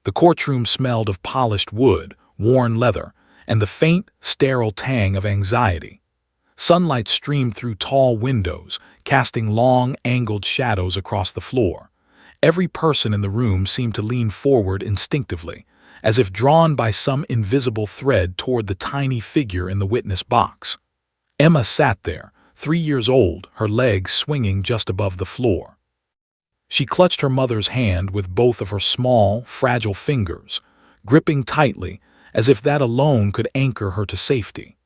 The courtroom smelled of polished wood, worn leather, and the faint, sterile tang of anxiety. Sunlight streamed through tall windows, casting long, angled shadows across the floor. Every person in the room seemed to lean forward instinctively, as if drawn by some invisible thread toward the tiny figure in the witness box. Emma sat there, 3 years old, her legs swinging just above the floor. She clutched her mother's hand with both of her small, fragile fingers, gripping tightly, as if that alone could anchor her to safety.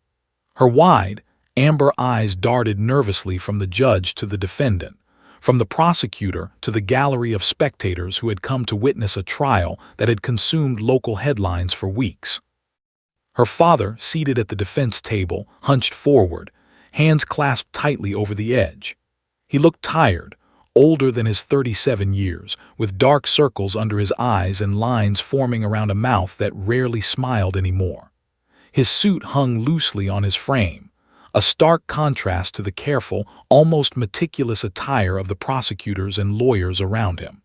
Her wide, amber eyes darted nervously from the judge to the defendant, from the prosecutor to the gallery of spectators who had come to witness a trial that had consumed local headlines for weeks. Her father, seated at the defense table, hunched forward, hands clasped tightly over the edge. He looked tired, older than his 37 years, with dark circles under his eyes and lines forming around a mouth that rarely smiled anymore. His suit hung loosely on his frame, a stark contrast to the careful, almost meticulous attire of the prosecutors and lawyers around him.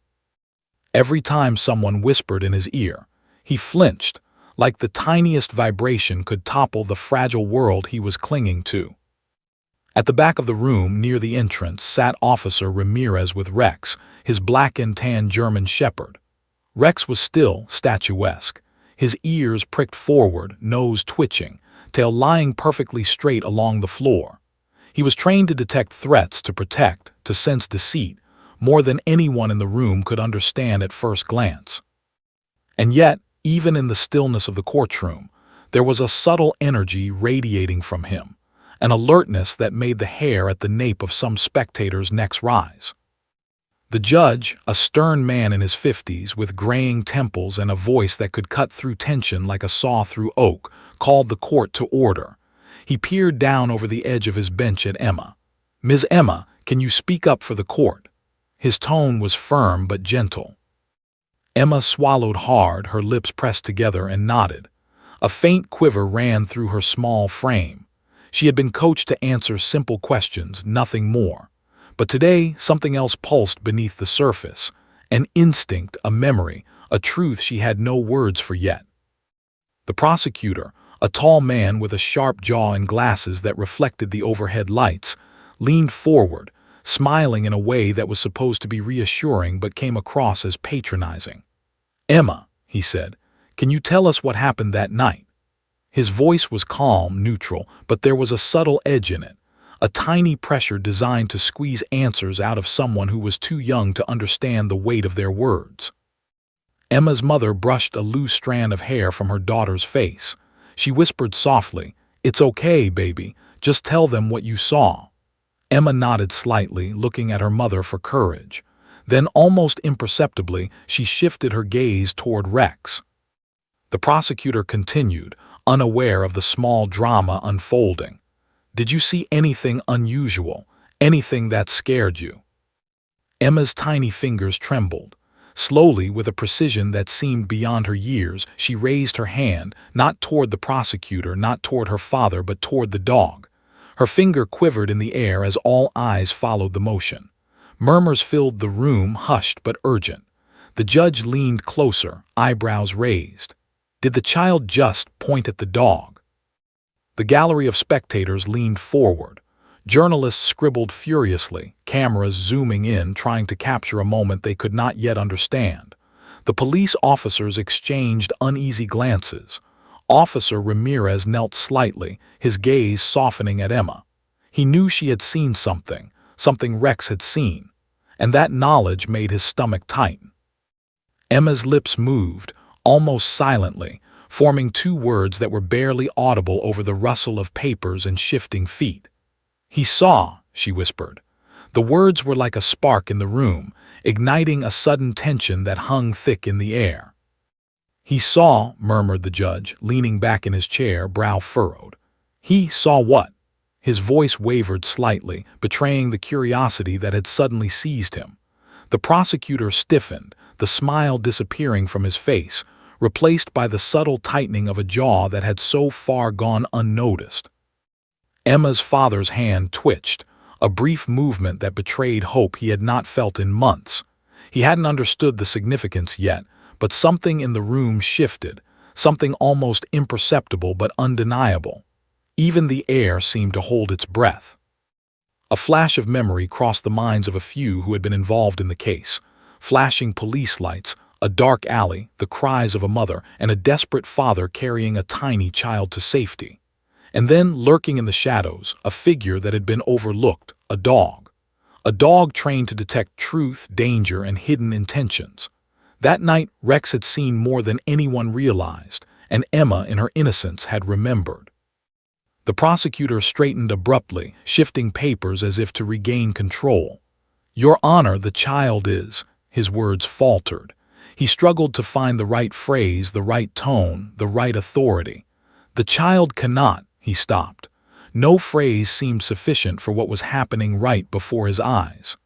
Every time someone whispered in his ear, he flinched, like the tiniest vibration could topple the fragile world he was clinging to. At the back of the room, near the entrance, sat Officer Ramirez with Rex, his black and tan German shepherd. Rex was still statuesque, his ears pricked forward, nose twitching, tail lying perfectly straight along the floor. He was trained to detect threats, to protect, to sense deceit, more than anyone in the room could understand at first glance. And yet, even in the stillness of the courtroom, there was a subtle energy radiating from him, an alertness that made the hair at the nape of some spectators' necks rise. The judge, a stern man in his 50s with graying temples and a voice that could cut through tension like a saw through oak, called the court to order. He peered down over the edge of his bench at Emma. "Ms. Emma, can you speak up for the court?" His tone was firm but gentle. Emma swallowed hard, her lips pressed together, and nodded. A faint quiver ran through her small frame. She had been coached to answer simple questions, nothing more. But today, something else pulsed beneath the surface, an instinct, a memory, a truth she had no words for yet. The prosecutor, a tall man with a sharp jaw and glasses that reflected the overhead lights, leaned forward, smiling in a way that was supposed to be reassuring but came across as patronizing. "Emma," he said, "can you tell us what happened that night?" His voice was calm, neutral, but there was a subtle edge in it, a tiny pressure designed to squeeze answers out of someone who was too young to understand the weight of their words. Emma's mother brushed a loose strand of hair from her daughter's face. She whispered softly, "It's okay, baby. Just tell them what you saw." Emma nodded slightly, looking at her mother for courage. Then, almost imperceptibly, she shifted her gaze toward Rex. The prosecutor continued, unaware of the small drama unfolding. "Did you see anything unusual, anything that scared you?" Emma's tiny fingers trembled. Slowly, with a precision that seemed beyond her years, she raised her hand, not toward the prosecutor, not toward her father, but toward the dog. Her finger quivered in the air as all eyes followed the motion. Murmurs filled the room, hushed but urgent. The judge leaned closer, eyebrows raised. Did the child just point at the dog? The gallery of spectators leaned forward. Journalists scribbled furiously, cameras zooming in, trying to capture a moment they could not yet understand. The police officers exchanged uneasy glances. Officer Ramirez knelt slightly, his gaze softening at Emma. He knew she had seen something, something Rex had seen, and that knowledge made his stomach tighten. Emma's lips moved, almost silently, forming two words that were barely audible over the rustle of papers and shifting feet. "He saw," she whispered. The words were like a spark in the room, igniting a sudden tension that hung thick in the air. "He saw," murmured the judge, leaning back in his chair, brow furrowed. "He saw what?" His voice wavered slightly, betraying the curiosity that had suddenly seized him. The prosecutor stiffened, the smile disappearing from his face, replaced by the subtle tightening of a jaw that had so far gone unnoticed. Emma's father's hand twitched, a brief movement that betrayed hope he had not felt in months. He hadn't understood the significance yet, but something in the room shifted, something almost imperceptible but undeniable. Even the air seemed to hold its breath. A flash of memory crossed the minds of a few who had been involved in the case. Flashing police lights, a dark alley, the cries of a mother, and a desperate father carrying a tiny child to safety. And then, lurking in the shadows, a figure that had been overlooked, a dog. A dog trained to detect truth, danger, and hidden intentions. That night, Rex had seen more than anyone realized, and Emma, in her innocence, had remembered. The prosecutor straightened abruptly, shifting papers as if to regain control. "Your Honor, the child is," his words faltered. He struggled to find the right phrase, the right tone, the right authority. "The child cannot," he stopped. No phrase seemed sufficient for what was happening right before his eyes.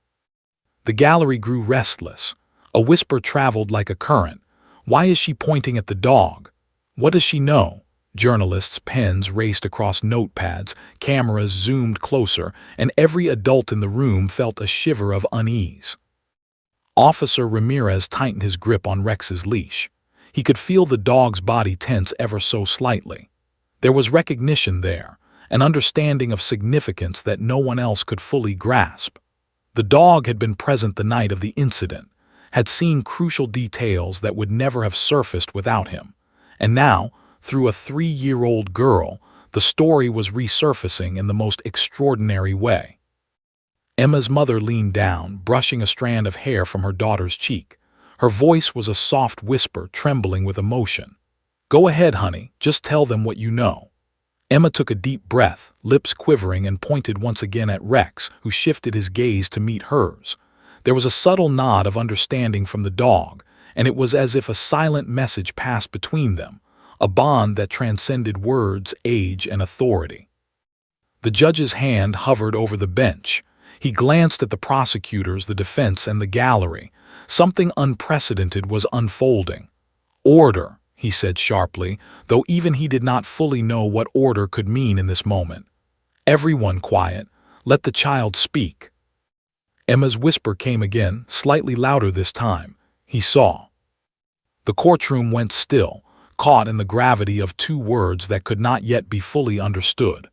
The gallery grew restless. A whisper traveled like a current. "Why is she pointing at the dog? What does she know?" Journalists' pens raced across notepads, cameras zoomed closer, and every adult in the room felt a shiver of unease. Officer Ramirez tightened his grip on Rex's leash. He could feel the dog's body tense ever so slightly. There was recognition there, an understanding of significance that no one else could fully grasp. The dog had been present the night of the incident, had seen crucial details that would never have surfaced without him. And now, through a 3-year-old girl, the story was resurfacing in the most extraordinary way. Emma's mother leaned down, brushing a strand of hair from her daughter's cheek. Her voice was a soft whisper, trembling with emotion. "Go ahead, honey, just tell them what you know." Emma took a deep breath, lips quivering, and pointed once again at Rex, who shifted his gaze to meet hers. There was a subtle nod of understanding from the dog, and it was as if a silent message passed between them, a bond that transcended words, age, and authority. The judge's hand hovered over the bench. He glanced at the prosecutors, the defense, and the gallery. Something unprecedented was unfolding. "Order," he said sharply, though even he did not fully know what order could mean in this moment. "Everyone quiet. Let the child speak." Emma's whisper came again, slightly louder this time. "He saw." The courtroom went still, caught in the gravity of two words that could not yet be fully understood.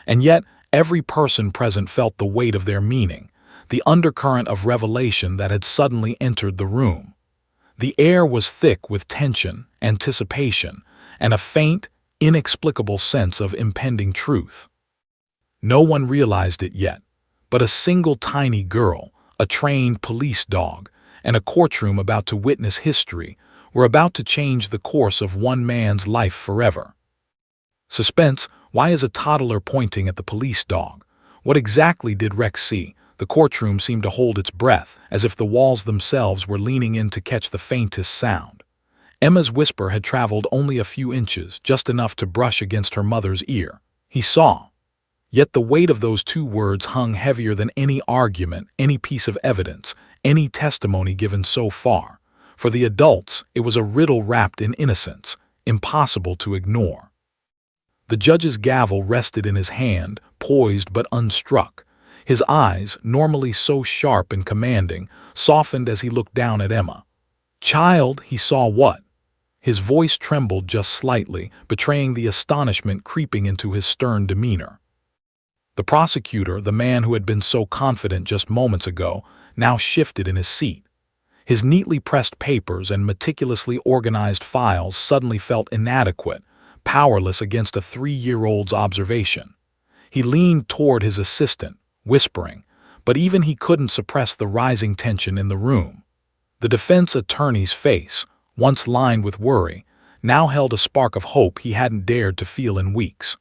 And yet, every person present felt the weight of their meaning, the undercurrent of revelation that had suddenly entered the room. The air was thick with tension, anticipation, and a faint, inexplicable sense of impending truth. No one realized it yet, but a single tiny girl, a trained police dog, and a courtroom about to witness history were about to change the course of one man's life forever. Suspense. Why is a toddler pointing at the police dog? What exactly did Rex see? The courtroom seemed to hold its breath, as if the walls themselves were leaning in to catch the faintest sound. Emma's whisper had traveled only a few inches, just enough to brush against her mother's ear. "He saw." Yet the weight of those two words hung heavier than any argument, any piece of evidence, any testimony given so far. For the adults, it was a riddle wrapped in innocence, impossible to ignore. The judge's gavel rested in his hand, poised but unstruck. His eyes, normally so sharp and commanding, softened as he looked down at Emma. "Child, he saw what?" His voice trembled just slightly, betraying the astonishment creeping into his stern demeanor. The prosecutor, the man who had been so confident just moments ago, now shifted in his seat. His neatly pressed papers and meticulously organized files suddenly felt inadequate, powerless against a 3-year-old's observation. He leaned toward his assistant, whispering, but even he couldn't suppress the rising tension in the room. The defense attorney's face, once lined with worry, now held a spark of hope he hadn't dared to feel in weeks.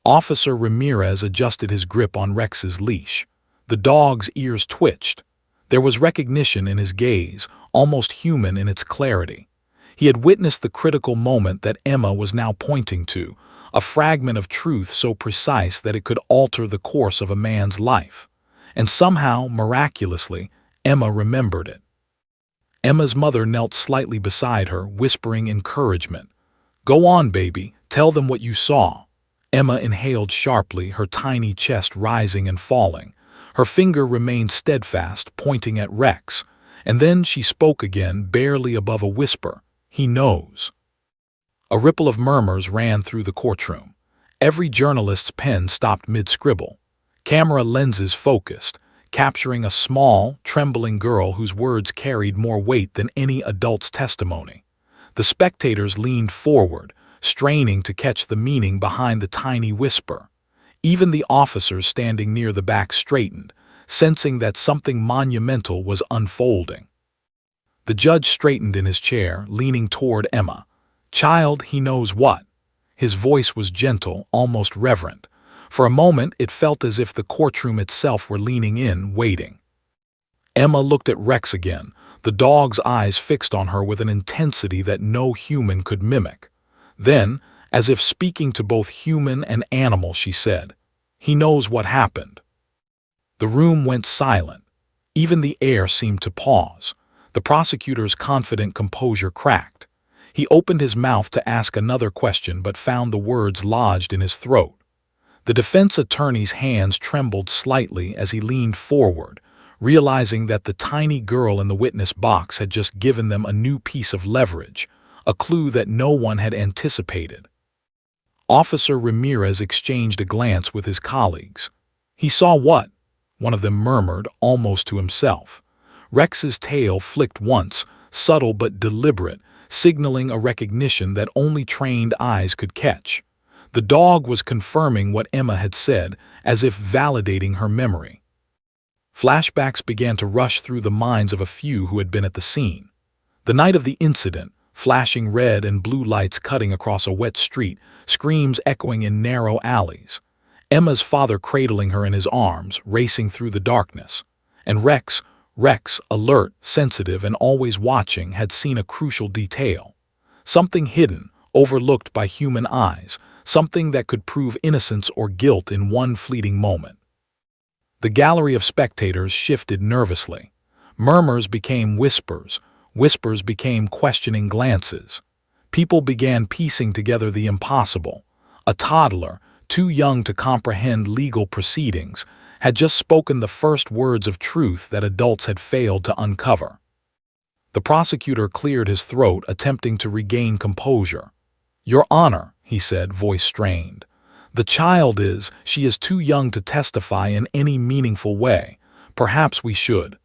Officer Ramirez adjusted his grip on Rex's leash. The dog's ears twitched. There was recognition in his gaze, almost human in its clarity. He had witnessed the critical moment that Emma was now pointing to, a fragment of truth so precise that it could alter the course of a man's life. And somehow, miraculously, Emma remembered it. Emma's mother knelt slightly beside her, whispering encouragement. "Go on, baby, tell them what you saw." Emma inhaled sharply, her tiny chest rising and falling. Her finger remained steadfast, pointing at Rex, And then she spoke again, barely above a whisper. "He knows." A ripple of murmurs ran through the courtroom. Every journalist's pen stopped mid-scribble. Camera lenses focused, capturing a small, trembling girl whose words carried more weight than any adult's testimony. The spectators leaned forward, straining to catch the meaning behind the tiny whisper. Even the officers standing near the back straightened, sensing that something monumental was unfolding. The judge straightened in his chair, leaning toward Emma. "Child, he knows what?" His voice was gentle, almost reverent. For a moment, it felt as if the courtroom itself were leaning in, waiting. Emma looked at Rex again, the dog's eyes fixed on her with an intensity that no human could mimic. Then, as if speaking to both human and animal, she said, "He knows what happened." The room went silent. Even the air seemed to pause. The prosecutor's confident composure cracked. He opened his mouth to ask another question but found the words lodged in his throat. The defense attorney's hands trembled slightly as he leaned forward, realizing that the tiny girl in the witness box had just given them a new piece of leverage, a clue that no one had anticipated. Officer Ramirez exchanged a glance with his colleagues. "He saw what?" one of them murmured, almost to himself. Rex's tail flicked once, subtle but deliberate, signaling a recognition that only trained eyes could catch. The dog was confirming what Emma had said, as if validating her memory. Flashbacks began to rush through the minds of a few who had been at the scene. The night of the incident, flashing red and blue lights cutting across a wet street, screams echoing in narrow alleys. Emma's father cradling her in his arms, racing through the darkness. And Rex, alert, sensitive, and always watching, had seen a crucial detail. Something hidden, overlooked by human eyes, something that could prove innocence or guilt in one fleeting moment. The gallery of spectators shifted nervously. Murmurs became whispers, whispers became questioning glances. People began piecing together the impossible. A toddler, too young to comprehend legal proceedings, had just spoken the first words of truth that adults had failed to uncover. The prosecutor cleared his throat, attempting to regain composure. "Your Honor," he said, voice strained. She is too young to testify in any meaningful way. Perhaps we should."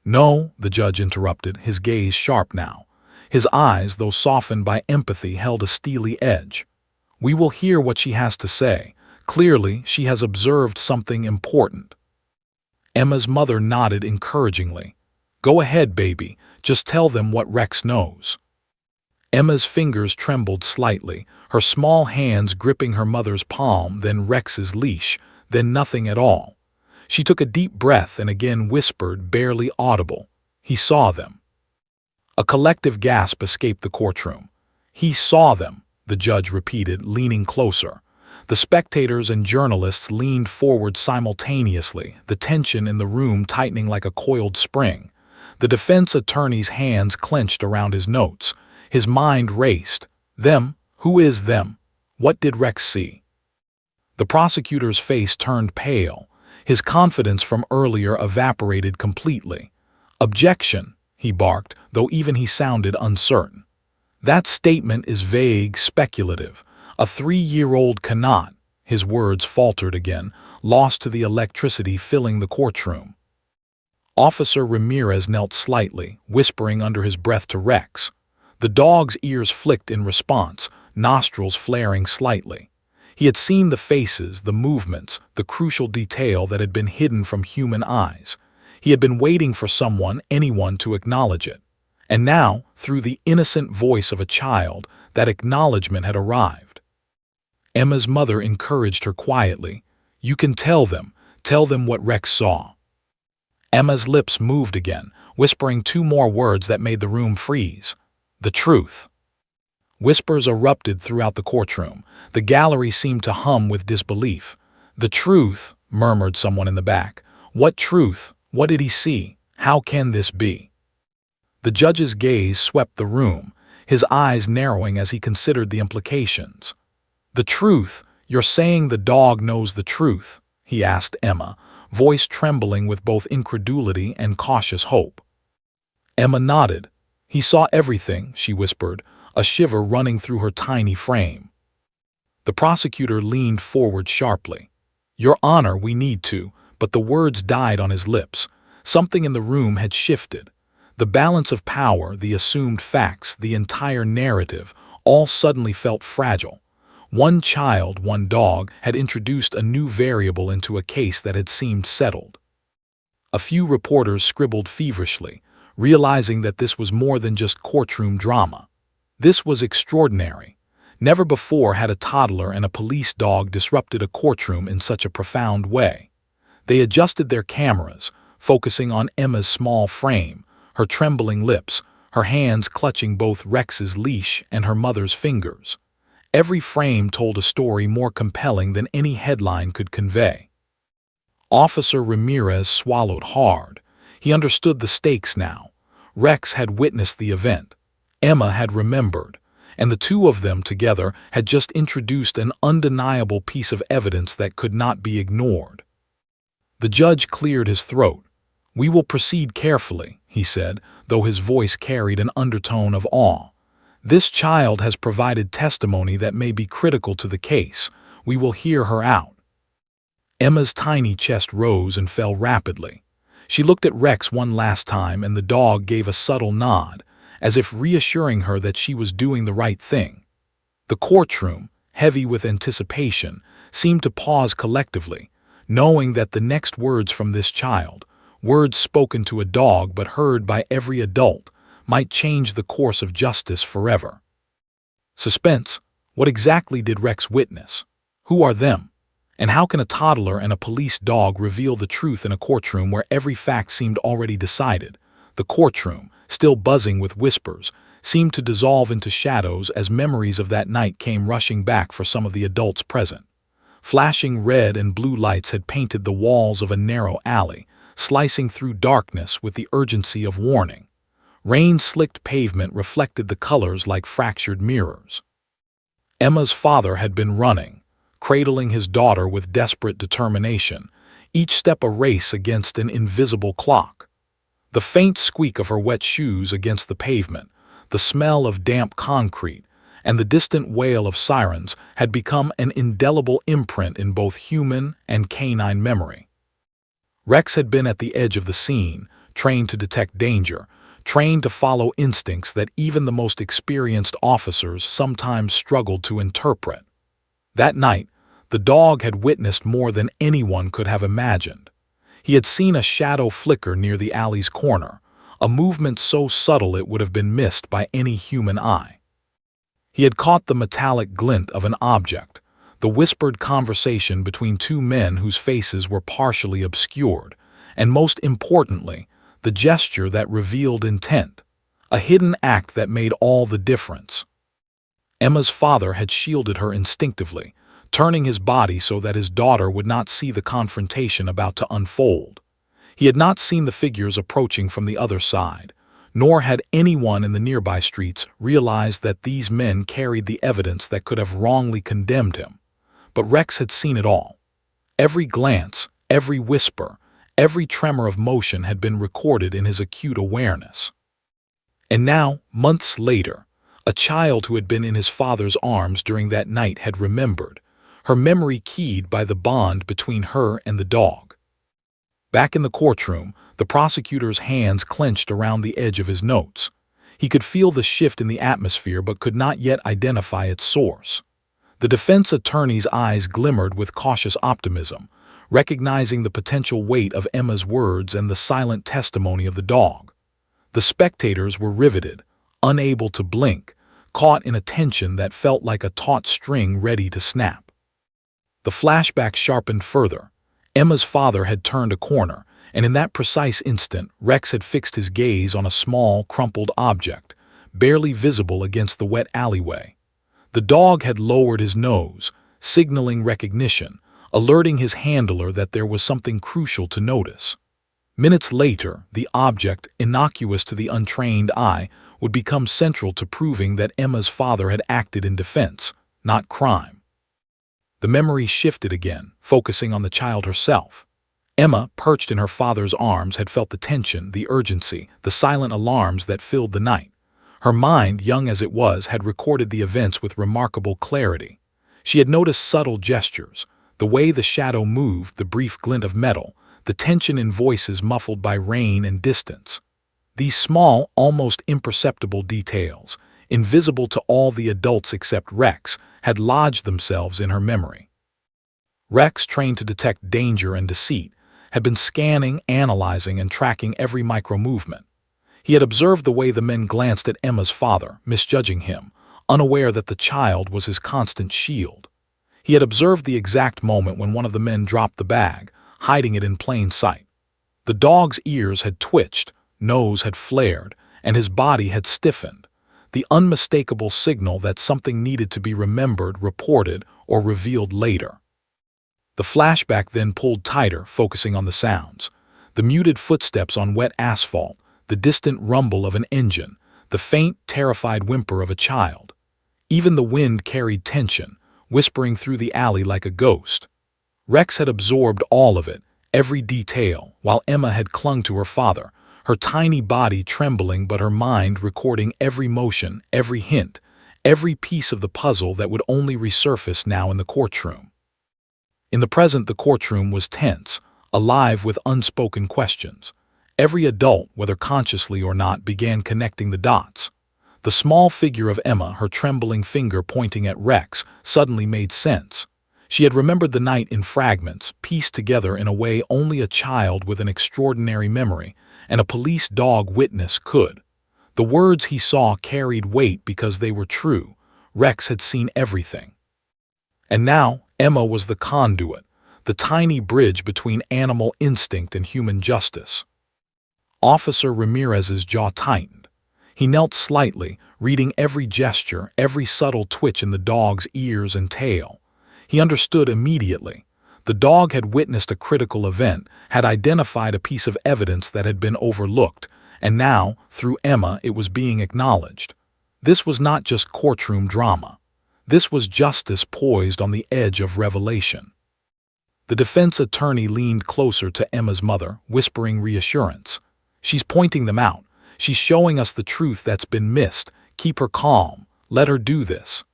"No," the judge interrupted, his gaze sharp now. His eyes, though softened by empathy, held a steely edge. "We will hear what she has to say. Clearly, she has observed something important." Emma's mother nodded encouragingly. "Go ahead, baby. Just tell them what Rex knows." Emma's fingers trembled slightly, her small hands gripping her mother's palm, then Rex's leash, then nothing at all. She took a deep breath and again whispered, barely audible, "He saw them." A collective gasp escaped the courtroom. "He saw them," the judge repeated, leaning closer. The spectators and journalists leaned forward simultaneously, the tension in the room tightening like a coiled spring. The defense attorney's hands clenched around his notes. His mind raced. Them? Who is them? What did Rex see? The prosecutor's face turned pale. His confidence from earlier evaporated completely. "Objection," he barked, though even he sounded uncertain. "That statement is vague, speculative. A 3-year-old cannot." His words faltered again, lost to the electricity filling the courtroom. Officer Ramirez knelt slightly, whispering under his breath to Rex. The dog's ears flicked in response, nostrils flaring slightly. He had seen the faces, the movements, the crucial detail that had been hidden from human eyes. He had been waiting for someone, anyone, to acknowledge it. And now, through the innocent voice of a child, that acknowledgement had arrived. Emma's mother encouraged her quietly. "You can tell them what Rex saw." Emma's lips moved again, whispering 2 more words that made the room freeze. "The truth." Whispers erupted throughout the courtroom. The gallery seemed to hum with disbelief. "The truth," murmured someone in the back. "What truth? What did he see? How can this be?" The judge's gaze swept the room, his eyes narrowing as he considered the implications. "The truth? You're saying the dog knows the truth?" he asked Emma, voice trembling with both incredulity and cautious hope. Emma nodded. "He saw everything," she whispered, a shiver running through her tiny frame. The prosecutor leaned forward sharply. "Your Honor, we need to," but the words died on his lips. Something in the room had shifted. The balance of power, the assumed facts, the entire narrative, all suddenly felt fragile. One child, one dog, had introduced a new variable into a case that had seemed settled. A few reporters scribbled feverishly, realizing that this was more than just courtroom drama. This was extraordinary. Never before had a toddler and a police dog disrupted a courtroom in such a profound way. They adjusted their cameras, focusing on Emma's small frame, her trembling lips, her hands clutching both Rex's leash and her mother's fingers. Every frame told a story more compelling than any headline could convey. Officer Ramirez swallowed hard. He understood the stakes now. Rex had witnessed the event. Emma had remembered, and the two of them together had just introduced an undeniable piece of evidence that could not be ignored. The judge cleared his throat. "We will proceed carefully," he said, though his voice carried an undertone of awe. "This child has provided testimony that may be critical to the case. We will hear her out." Emma's tiny chest rose and fell rapidly. She looked at Rex one last time, and the dog gave a subtle nod, as if reassuring her that she was doing the right thing. The courtroom, heavy with anticipation, seemed to pause collectively, knowing that the next words from this child, words spoken to a dog but heard by every adult, might change the course of justice forever. Suspense. What exactly did Rex witness? Who are them? And how can a toddler and a police dog reveal the truth in a courtroom where every fact seemed already decided? The courtroom, still buzzing with whispers, seemed to dissolve into shadows as memories of that night came rushing back for some of the adults present. Flashing red and blue lights had painted the walls of a narrow alley, slicing through darkness with the urgency of warning. Rain-slicked pavement reflected the colors like fractured mirrors. Emma's father had been running, cradling his daughter with desperate determination, each step a race against an invisible clock. The faint squeak of her wet shoes against the pavement, the smell of damp concrete, and the distant wail of sirens had become an indelible imprint in both human and canine memory. Rex had been at the edge of the scene, trained to detect danger, trained to follow instincts that even the most experienced officers sometimes struggled to interpret. That night, the dog had witnessed more than anyone could have imagined. He had seen a shadow flicker near the alley's corner, a movement so subtle it would have been missed by any human eye. He had caught the metallic glint of an object, the whispered conversation between two men whose faces were partially obscured, and most importantly, the gesture that revealed intent, a hidden act that made all the difference. Emma's father had shielded her instinctively, turning his body so that his daughter would not see the confrontation about to unfold. He had not seen the figures approaching from the other side, nor had anyone in the nearby streets realized that these men carried the evidence that could have wrongly condemned him. But Rex had seen it all. Every glance, every whisper, every tremor of motion had been recorded in his acute awareness. And now, months later, a child who had been in his father's arms during that night had remembered, her memory keyed by the bond between her and the dog. Back in the courtroom, the prosecutor's hands clenched around the edge of his notes. He could feel the shift in the atmosphere but could not yet identify its source. The defense attorney's eyes glimmered with cautious optimism, recognizing the potential weight of Emma's words and the silent testimony of the dog. The spectators were riveted, unable to blink, caught in a tension that felt like a taut string ready to snap. The flashback sharpened further. Emma's father had turned a corner, and in that precise instant, Rex had fixed his gaze on a small, crumpled object, barely visible against the wet alleyway. The dog had lowered his nose, signaling recognition, alerting his handler that there was something crucial to notice. Minutes later, the object, innocuous to the untrained eye, would become central to proving that Emma's father had acted in defense, not crime. The memory shifted again, focusing on the child herself. Emma, perched in her father's arms, had felt the tension, the urgency, the silent alarms that filled the night. Her mind, young as it was, had recorded the events with remarkable clarity. She had noticed subtle gestures, the way the shadow moved, the brief glint of metal, the tension in voices muffled by rain and distance. These small, almost imperceptible details, invisible to all the adults except Rex, had lodged themselves in her memory. Rex, trained to detect danger and deceit, had been scanning, analyzing, and tracking every micro-movement. He had observed the way the men glanced at Emma's father, misjudging him, unaware that the child was his constant shield. He had observed the exact moment when one of the men dropped the bag, hiding it in plain sight. The dog's ears had twitched, nose had flared, and his body had stiffened, the unmistakable signal that something needed to be remembered, reported, or revealed later. The flashback then pulled tighter, focusing on the sounds. The muted footsteps on wet asphalt, the distant rumble of an engine, the faint, terrified whimper of a child. Even the wind carried tension, whispering through the alley like a ghost. Rex had absorbed all of it, every detail, while Emma had clung to her father, her tiny body trembling but her mind recording every motion, every hint, every piece of the puzzle that would only resurface now in the courtroom. In the present, the courtroom was tense, alive with unspoken questions. Every adult, whether consciously or not, began connecting the dots. The small figure of Emma, her trembling finger pointing at Rex, suddenly made sense. She had remembered the night in fragments, pieced together in a way only a child with an extraordinary memory and a police dog witness could. The words he saw carried weight because they were true. Rex had seen everything. And now, Emma was the conduit, the tiny bridge between animal instinct and human justice. Officer Ramirez's jaw tightened. He knelt slightly, reading every gesture, every subtle twitch in the dog's ears and tail. He understood immediately. The dog had witnessed a critical event, had identified a piece of evidence that had been overlooked, and now, through Emma, it was being acknowledged. This was not just courtroom drama. This was justice poised on the edge of revelation. The defense attorney leaned closer to Emma's mother, whispering reassurance. "She's pointing them out. She's showing us the truth that's been missed. Keep her calm. Let her do this."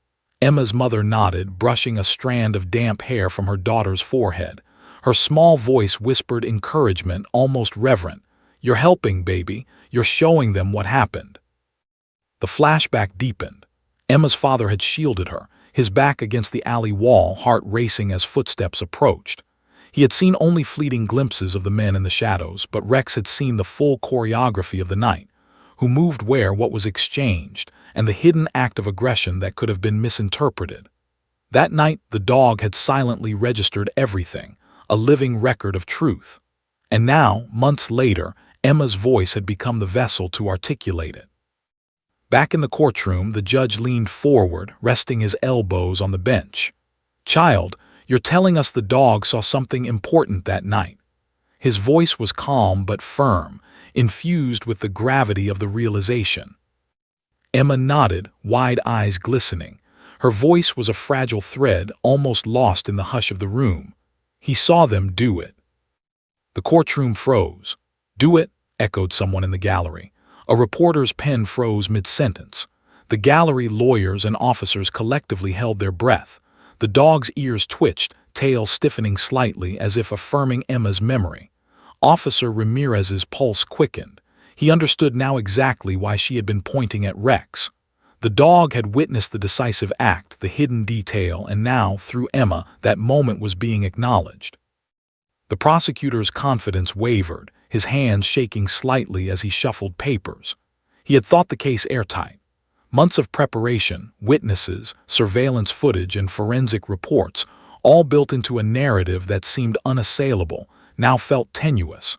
Emma's mother nodded, brushing a strand of damp hair from her daughter's forehead. Her small voice whispered encouragement, almost reverent. "You're helping, baby. You're showing them what happened." The flashback deepened. Emma's father had shielded her, his back against the alley wall, heart racing as footsteps approached. He had seen only fleeting glimpses of the men in the shadows, but Rex had seen the full choreography of the night. Who moved where, what was exchanged, and the hidden act of aggression that could have been misinterpreted. That night, the dog had silently registered everything, a living record of truth. And now, months later, Emma's voice had become the vessel to articulate it. Back in the courtroom, the judge leaned forward, resting his elbows on the bench. "Child, you're telling us the dog saw something important that night." His voice was calm but firm, infused with the gravity of the realization. Emma nodded, wide eyes glistening. Her voice was a fragile thread, almost lost in the hush of the room. "He saw them do it." The courtroom froze. "Do it?" echoed someone in the gallery. A reporter's pen froze mid-sentence. The gallery lawyers and officers collectively held their breath. The dog's ears twitched, tail stiffening slightly as if affirming Emma's memory. Officer Ramirez's pulse quickened. He understood now exactly why she had been pointing at Rex. The dog had witnessed the decisive act, the hidden detail, and now, through Emma, that moment was being acknowledged. The prosecutor's confidence wavered, his hands shaking slightly as he shuffled papers. He had thought the case airtight. Months of preparation, witnesses, surveillance footage, and forensic reports, all built into a narrative that seemed unassailable, now felt tenuous.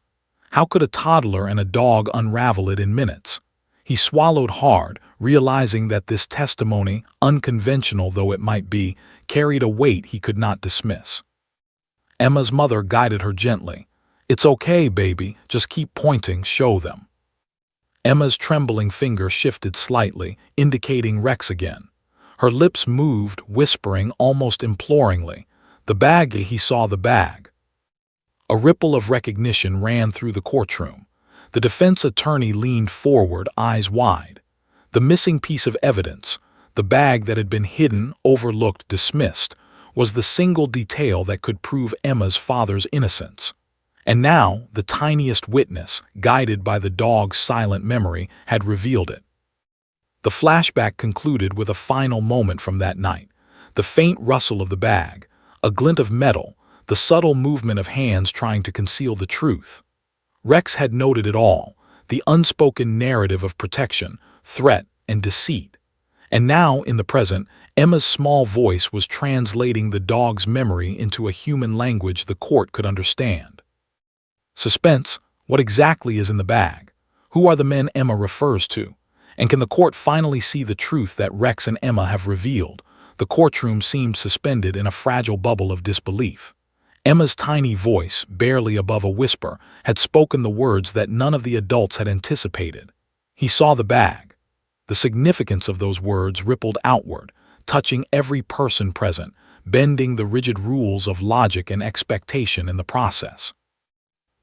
How could a toddler and a dog unravel it in minutes? He swallowed hard, realizing that this testimony, unconventional though it might be, carried a weight he could not dismiss. Emma's mother guided her gently. "It's okay, baby, just keep pointing, show them." Emma's trembling finger shifted slightly, indicating Rex again. Her lips moved, whispering almost imploringly, "The bag," he saw the bag. A ripple of recognition ran through the courtroom. The defense attorney leaned forward, eyes wide. The missing piece of evidence, the bag that had been hidden, overlooked, dismissed, was the single detail that could prove Emma's father's innocence. And now, the tiniest witness, guided by the dog's silent memory, had revealed it. The flashback concluded with a final moment from that night. The faint rustle of the bag, a glint of metal, the subtle movement of hands trying to conceal the truth. Rex had noted it all, the unspoken narrative of protection, threat, and deceit. And now, in the present, Emma's small voice was translating the dog's memory into a human language the court could understand. Suspense: what exactly is in the bag? Who are the men Emma refers to? And can the court finally see the truth that Rex and Emma have revealed? The courtroom seemed suspended in a fragile bubble of disbelief. Emma's tiny voice, barely above a whisper, had spoken the words that none of the adults had anticipated. He saw the bag. The significance of those words rippled outward, touching every person present, bending the rigid rules of logic and expectation in the process.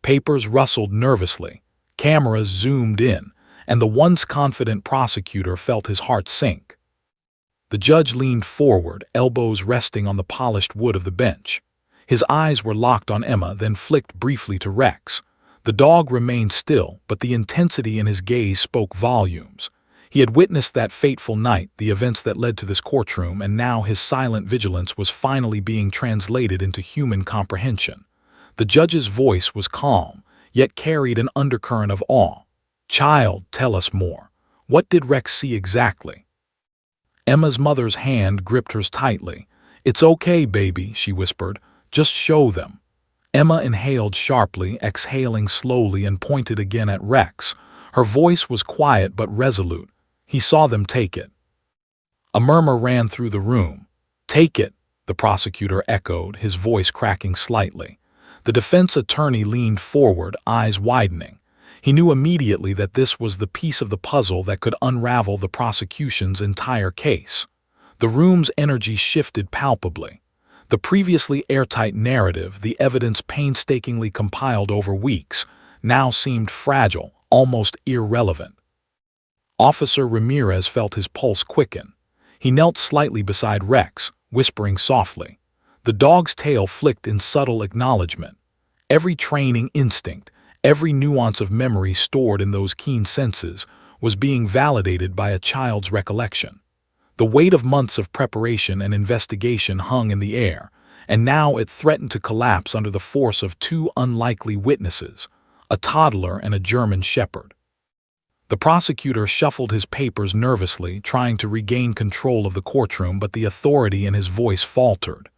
Papers rustled nervously, cameras zoomed in, and the once confident prosecutor felt his heart sink. The judge leaned forward, elbows resting on the polished wood of the bench. His eyes were locked on Emma, then flicked briefly to Rex. The dog remained still, but the intensity in his gaze spoke volumes. He had witnessed that fateful night, the events that led to this courtroom, and now his silent vigilance was finally being translated into human comprehension. The judge's voice was calm, yet carried an undercurrent of awe. "Child, tell us more. What did Rex see exactly?" Emma's mother's hand gripped hers tightly. "It's okay, baby," she whispered. "Just show them." Emma inhaled sharply, exhaling slowly, and pointed again at Rex. Her voice was quiet but resolute. "He saw them take it." A murmur ran through the room. "Take it," the prosecutor echoed, his voice cracking slightly. The defense attorney leaned forward, eyes widening. He knew immediately that this was the piece of the puzzle that could unravel the prosecution's entire case. The room's energy shifted palpably. The previously airtight narrative, the evidence painstakingly compiled over weeks, now seemed fragile, almost irrelevant. Officer Ramirez felt his pulse quicken. He knelt slightly beside Rex, whispering softly. The dog's tail flicked in subtle acknowledgement. Every training instinct, every nuance of memory stored in those keen senses, was being validated by a child's recollection. The weight of months of preparation and investigation hung in the air, and now it threatened to collapse under the force of two unlikely witnesses, a toddler and a German shepherd. The prosecutor shuffled his papers nervously, trying to regain control of the courtroom, but the authority in his voice faltered.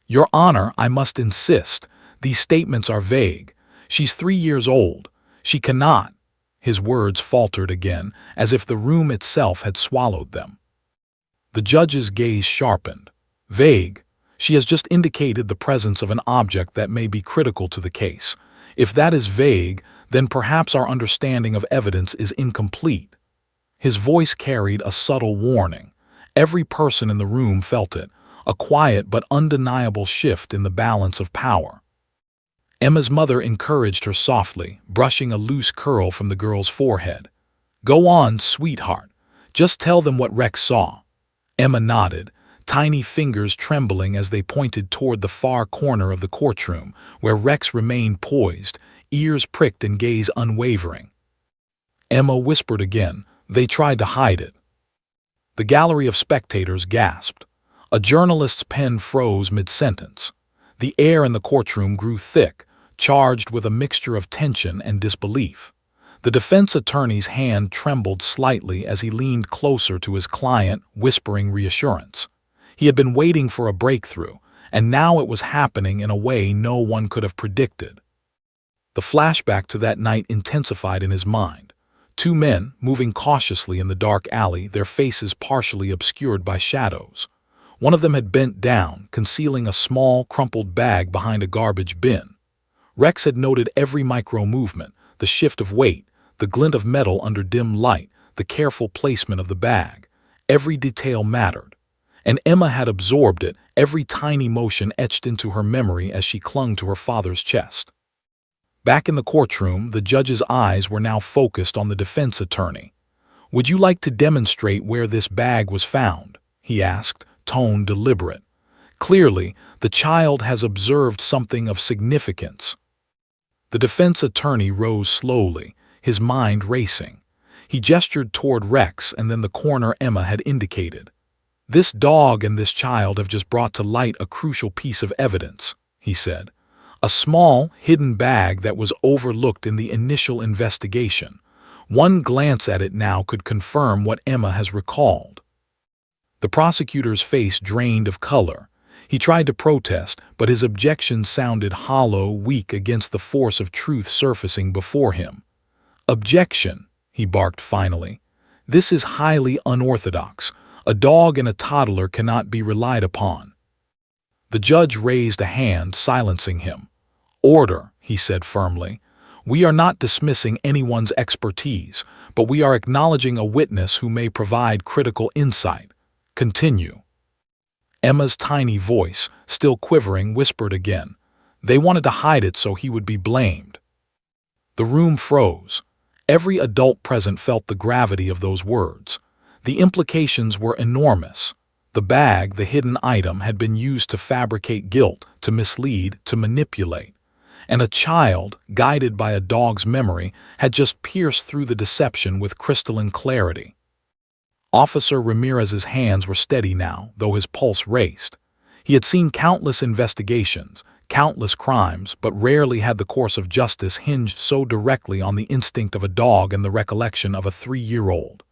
"Your Honor, I must insist. These statements are vague. She's 3 years old. She cannot—" His words faltered again, as if the room itself had swallowed them. The judge's gaze sharpened. "Vague. She has just indicated the presence of an object that may be critical to the case. If that is vague, then perhaps our understanding of evidence is incomplete." His voice carried a subtle warning. Every person in the room felt it, a quiet but undeniable shift in the balance of power. Emma's mother encouraged her softly, brushing a loose curl from the girl's forehead. "Go on, sweetheart. Just tell them what Rex saw." Emma nodded, tiny fingers trembling as they pointed toward the far corner of the courtroom, where Rex remained poised, ears pricked and gaze unwavering. Emma whispered again, "They tried to hide it." The gallery of spectators gasped. A journalist's pen froze mid-sentence. The air in the courtroom grew thick, charged with a mixture of tension and disbelief. The defense attorney's hand trembled slightly as he leaned closer to his client, whispering reassurance. He had been waiting for a breakthrough, and now it was happening in a way no one could have predicted. The flashback to that night intensified in his mind. Two men, moving cautiously in the dark alley, their faces partially obscured by shadows. One of them had bent down, concealing a small, crumpled bag behind a garbage bin. Rex had noted every micro-movement, the shift of weight, the glint of metal under dim light, the careful placement of the bag. Every detail mattered. And Emma had absorbed it, every tiny motion etched into her memory as she clung to her father's chest. Back in the courtroom, the judge's eyes were now focused on the defense attorney. "Would you like to demonstrate where this bag was found?" he asked, tone deliberate. Clearly, the child has observed something of significance. The defense attorney rose slowly, his mind racing. He gestured toward Rex and then the corner Emma had indicated. "This dog and this child have just brought to light a crucial piece of evidence," he said. "A small, hidden bag that was overlooked in the initial investigation. One glance at it now could confirm what Emma has recalled." The prosecutor's face drained of color. He tried to protest, but his objections sounded hollow, weak against the force of truth surfacing before him. "Objection," he barked finally. "This is highly unorthodox. A dog and a toddler cannot be relied upon." The judge raised a hand, silencing him. "Order," he said firmly. "We are not dismissing anyone's expertise, but we are acknowledging a witness who may provide critical insight. Continue." Emma's tiny voice, still quivering, whispered again. "They wanted to hide it so he would be blamed." The room froze. Every adult present felt the gravity of those words. The implications were enormous. The bag, the hidden item, had been used to fabricate guilt, to mislead, to manipulate. And a child, guided by a dog's memory, had just pierced through the deception with crystalline clarity. Officer Ramirez's hands were steady now, though his pulse raced. He had seen countless investigations, countless crimes, but rarely had the course of justice hinged so directly on the instinct of a dog and the recollection of a 3-year-old.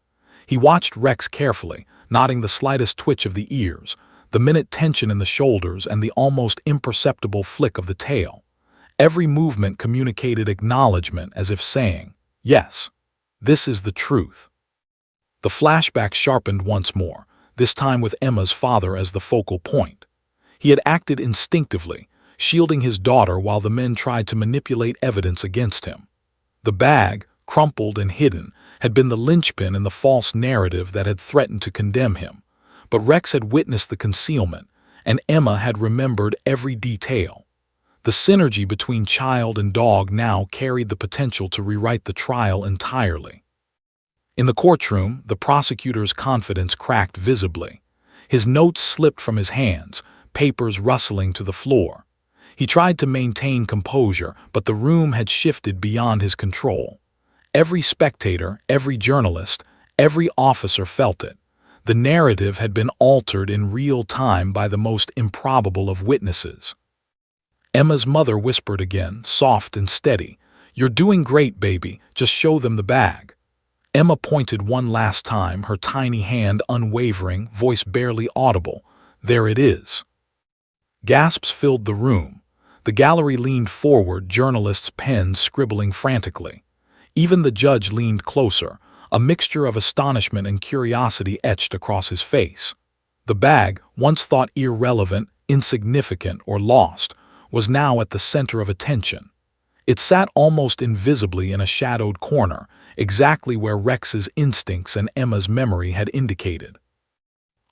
He watched Rex carefully, noting the slightest twitch of the ears, the minute tension in the shoulders, and the almost imperceptible flick of the tail. Every movement communicated acknowledgement, as if saying, "Yes, this is the truth." The flashback sharpened once more, this time with Emma's father as the focal point. He had acted instinctively, shielding his daughter while the men tried to manipulate evidence against him. The bag, crumpled and hidden, had been the linchpin in the false narrative that had threatened to condemn him. But Rex had witnessed the concealment, and Emma had remembered every detail. The synergy between child and dog now carried the potential to rewrite the trial entirely. In the courtroom, the prosecutor's confidence cracked visibly. His notes slipped from his hands, papers rustling to the floor. He tried to maintain composure, but the room had shifted beyond his control. Every spectator, every journalist, every officer felt it. The narrative had been altered in real time by the most improbable of witnesses. Emma's mother whispered again, soft and steady, "You're doing great, baby. Just show them the bag." Emma pointed one last time, her tiny hand unwavering, voice barely audible. "There it is." Gasps filled the room. The gallery leaned forward, journalists' pens scribbling frantically. Even the judge leaned closer, a mixture of astonishment and curiosity etched across his face. The bag, once thought irrelevant, insignificant, or lost, was now at the center of attention. It sat almost invisibly in a shadowed corner, exactly where Rex's instincts and Emma's memory had indicated.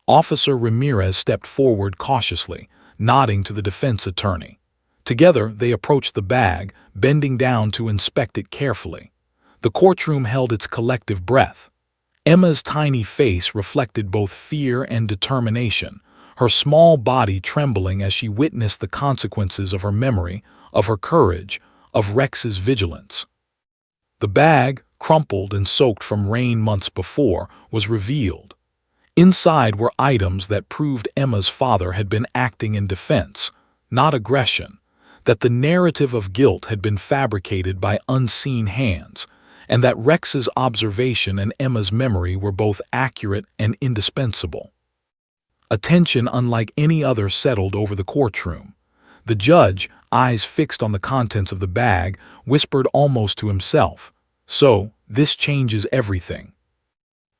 Officer Ramirez stepped forward cautiously, nodding to the defense attorney. Together, they approached the bag, bending down to inspect it carefully. The courtroom held its collective breath. Emma's tiny face reflected both fear and determination, her small body trembling as she witnessed the consequences of her memory, of her courage, of Rex's vigilance. The bag, crumpled and soaked from rain months before, was revealed. Inside were items that proved Emma's father had been acting in defense, not aggression, that the narrative of guilt had been fabricated by unseen hands, and that Rex's observation and Emma's memory were both accurate and indispensable. A tension unlike any other settled over the courtroom. The judge, eyes fixed on the contents of the bag, whispered almost to himself, "So, this changes everything."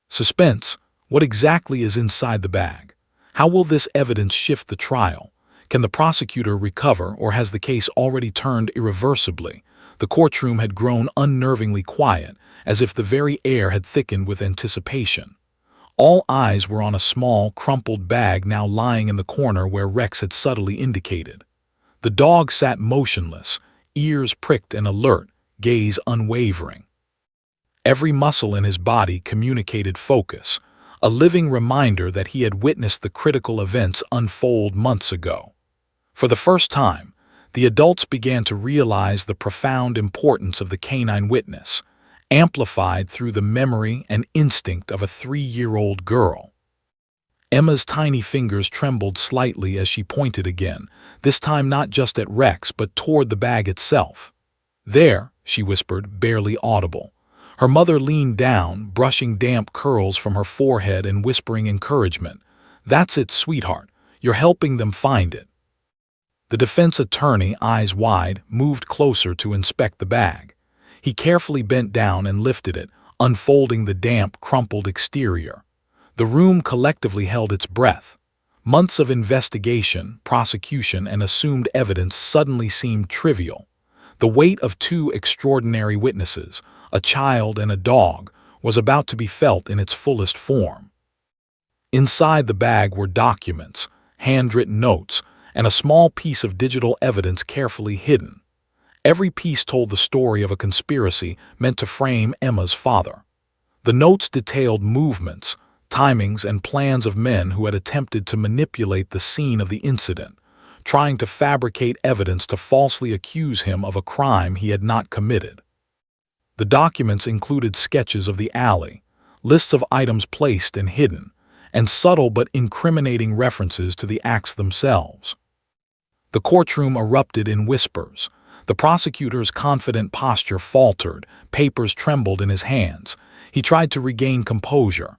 Suspense. What exactly is inside the bag? How will this evidence shift the trial? Can the prosecutor recover, or has the case already turned irreversibly? The courtroom had grown unnervingly quiet, as if the very air had thickened with anticipation. All eyes were on a small, crumpled bag now lying in the corner where Rex had subtly indicated. The dog sat motionless, ears pricked and alert, gaze unwavering. Every muscle in his body communicated focus, a living reminder that he had witnessed the critical events unfold months ago. For the first time, the adults began to realize the profound importance of the canine witness, amplified through the memory and instinct of a 3-year-old girl. Emma's tiny fingers trembled slightly as she pointed again, this time not just at Rex but toward the bag itself. "There," she whispered, barely audible. Her mother leaned down, brushing damp curls from her forehead and whispering encouragement. "That's it, sweetheart. You're helping them find it." The defense attorney, eyes wide, moved closer to inspect the bag. He carefully bent down and lifted it, unfolding the damp, crumpled exterior. The room collectively held its breath. Months of investigation, prosecution, and assumed evidence suddenly seemed trivial. The weight of 2 extraordinary witnesses, a child and a dog, was about to be felt in its fullest form. Inside the bag were documents, handwritten notes, and a small piece of digital evidence carefully hidden. Every piece told the story of a conspiracy meant to frame Emma's father. The notes detailed movements, timings, and plans of men who had attempted to manipulate the scene of the incident, trying to fabricate evidence to falsely accuse him of a crime he had not committed. The documents included sketches of the alley, lists of items placed and hidden, and subtle but incriminating references to the acts themselves. The courtroom erupted in whispers. The prosecutor's confident posture faltered, papers trembled in his hands. He tried to regain composure.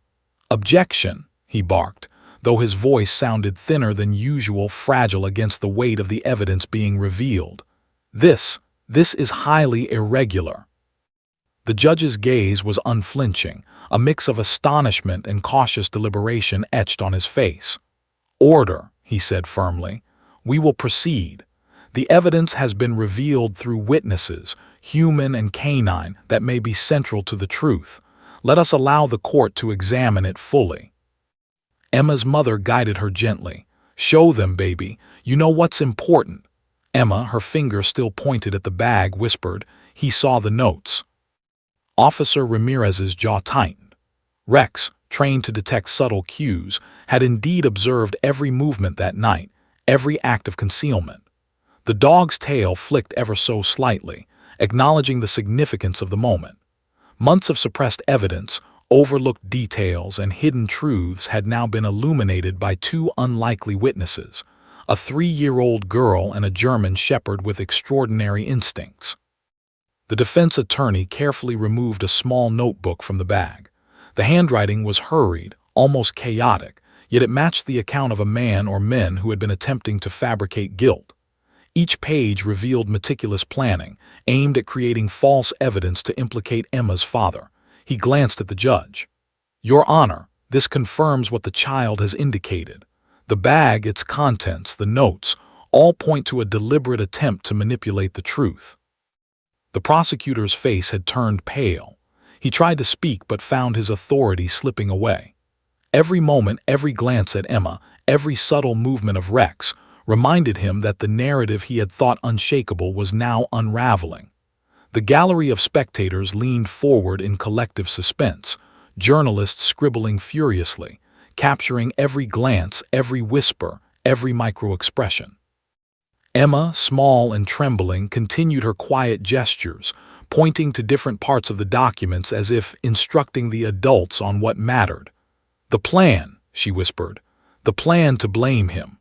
"Objection," he barked, though his voice sounded thinner than usual, fragile against the weight of the evidence being revealed. This is highly irregular." The judge's gaze was unflinching, a mix of astonishment and cautious deliberation etched on his face. "Order," he said firmly. "We will proceed. The evidence has been revealed through witnesses, human and canine, that may be central to the truth. Let us allow the court to examine it fully." Emma's mother guided her gently. "Show them, baby. You know what's important." Emma, her finger still pointed at the bag, whispered, "He saw the notes." Officer Ramirez's jaw tightened. Rex, trained to detect subtle cues, had indeed observed every movement that night, every act of concealment. The dog's tail flicked ever so slightly, acknowledging the significance of the moment. Months of suppressed evidence, overlooked details, and hidden truths had now been illuminated by 2 unlikely witnesses, a 3-year-old girl and a German shepherd with extraordinary instincts. The defense attorney carefully removed a small notebook from the bag. The handwriting was hurried, almost chaotic, yet it matched the account of a man or men who had been attempting to fabricate guilt. Each page revealed meticulous planning, aimed at creating false evidence to implicate Emma's father. He glanced at the judge. "Your Honor, this confirms what the child has indicated. The bag, its contents, the notes, all point to a deliberate attempt to manipulate the truth." The prosecutor's face had turned pale. He tried to speak but found his authority slipping away. Every moment, every glance at Emma, every subtle movement of Rex, reminded him that the narrative he had thought unshakable was now unraveling. The gallery of spectators leaned forward in collective suspense, journalists scribbling furiously, capturing every glance, every whisper, every micro-expression. Emma, small and trembling, continued her quiet gestures, pointing to different parts of the documents as if instructing the adults on what mattered. "The plan," she whispered, "the plan to blame him."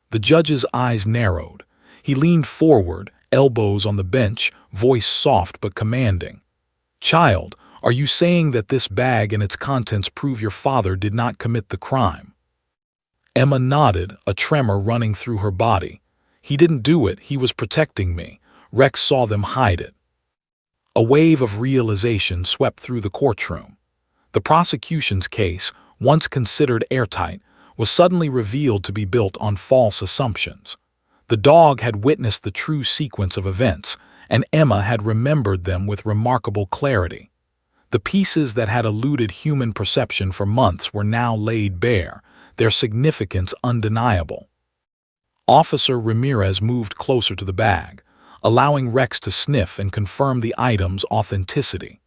The judge's eyes narrowed. He leaned forward, elbows on the bench, voice soft but commanding. "Child, are you saying that this bag and its contents prove your father did not commit the crime?" Emma nodded, a tremor running through her body. "He didn't do it, he was protecting me. Rex saw them hide it." A wave of realization swept through the courtroom. The prosecution's case, once considered airtight, was suddenly revealed to be built on false assumptions. The dog had witnessed the true sequence of events, and Emma had remembered them with remarkable clarity. The pieces that had eluded human perception for months were now laid bare, their significance undeniable. Officer Ramirez moved closer to the bag. allowing Rex to sniff and confirm the item's authenticity.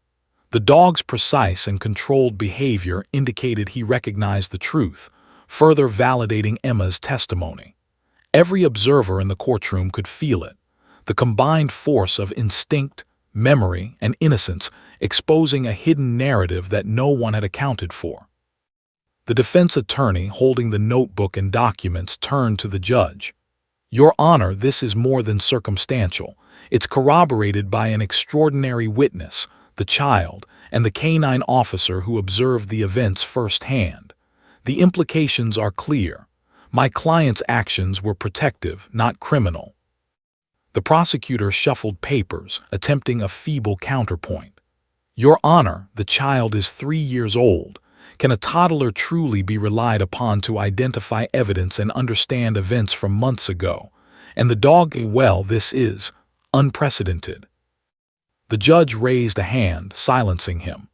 The dog's precise and controlled behavior indicated he recognized the truth, further validating Emma's testimony. Every observer in the courtroom could feel it, the combined force of instinct, memory, and innocence exposing a hidden narrative that no one had accounted for. The defense attorney holding the notebook and documents turned to the judge. "Your Honor, this is more than circumstantial. It's corroborated by an extraordinary witness, the child, and the canine officer who observed the events firsthand. The implications are clear. My client's actions were protective, not criminal." The prosecutor shuffled papers, attempting a feeble counterpoint. "Your Honor, the child is 3 years old. Can a toddler truly be relied upon to identify evidence and understand events from months ago? And the dog, well, this is unprecedented." The judge raised a hand, silencing him.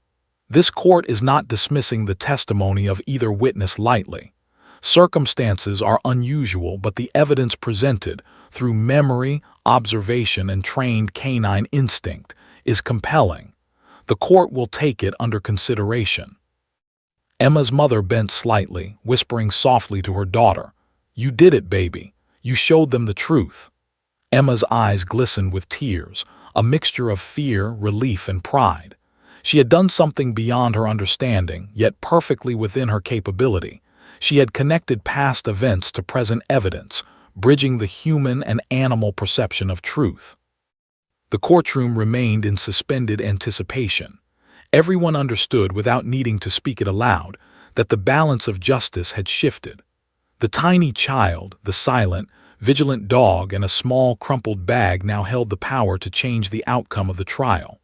"This court is not dismissing the testimony of either witness lightly. Circumstances are unusual, but the evidence presented, through memory, observation, and trained canine instinct, is compelling. The court will take it under consideration." Emma's mother bent slightly, whispering softly to her daughter, "You did it, baby. You showed them the truth." Emma's eyes glistened with tears, a mixture of fear, relief, and pride. She had done something beyond her understanding, yet perfectly within her capability. She had connected past events to present evidence, bridging the human and animal perception of truth. The courtroom remained in suspended anticipation. Everyone understood, without needing to speak it aloud, that the balance of justice had shifted. The tiny child, the silent, vigilant dog, and a small, crumpled bag now held the power to change the outcome of the trial.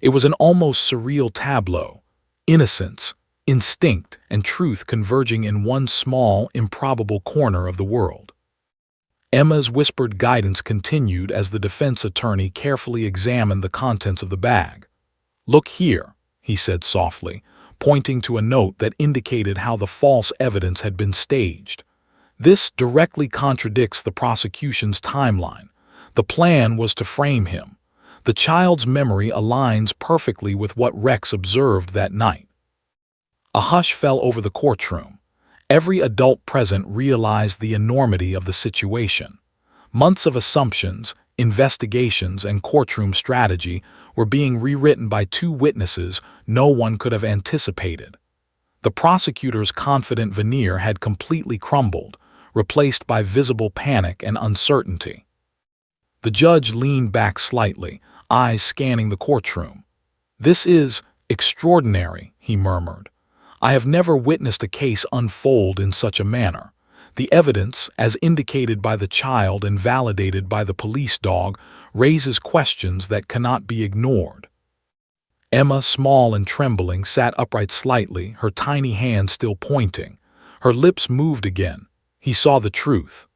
It was an almost surreal tableau: innocence, instinct, and truth converging in one small, improbable corner of the world. Emma's whispered guidance continued as the defense attorney carefully examined the contents of the bag. "Look here," he said softly, pointing to a note that indicated how the false evidence had been staged. "This directly contradicts the prosecution's timeline. The plan was to frame him. The child's memory aligns perfectly with what Rex observed that night." A hush fell over the courtroom. Every adult present realized the enormity of the situation. Months of assumptions, investigations, and courtroom strategy were being rewritten by two witnesses no one could have anticipated. The prosecutor's confident veneer had completely crumbled, replaced by visible panic and uncertainty. The judge leaned back slightly, eyes scanning the courtroom. "This is extraordinary," he murmured. "I have never witnessed a case unfold in such a manner. The evidence, as indicated by the child and validated by the police dog, raises questions that cannot be ignored." Emma, small and trembling, sat upright slightly, her tiny hand still pointing. Her lips moved again. He saw the truth.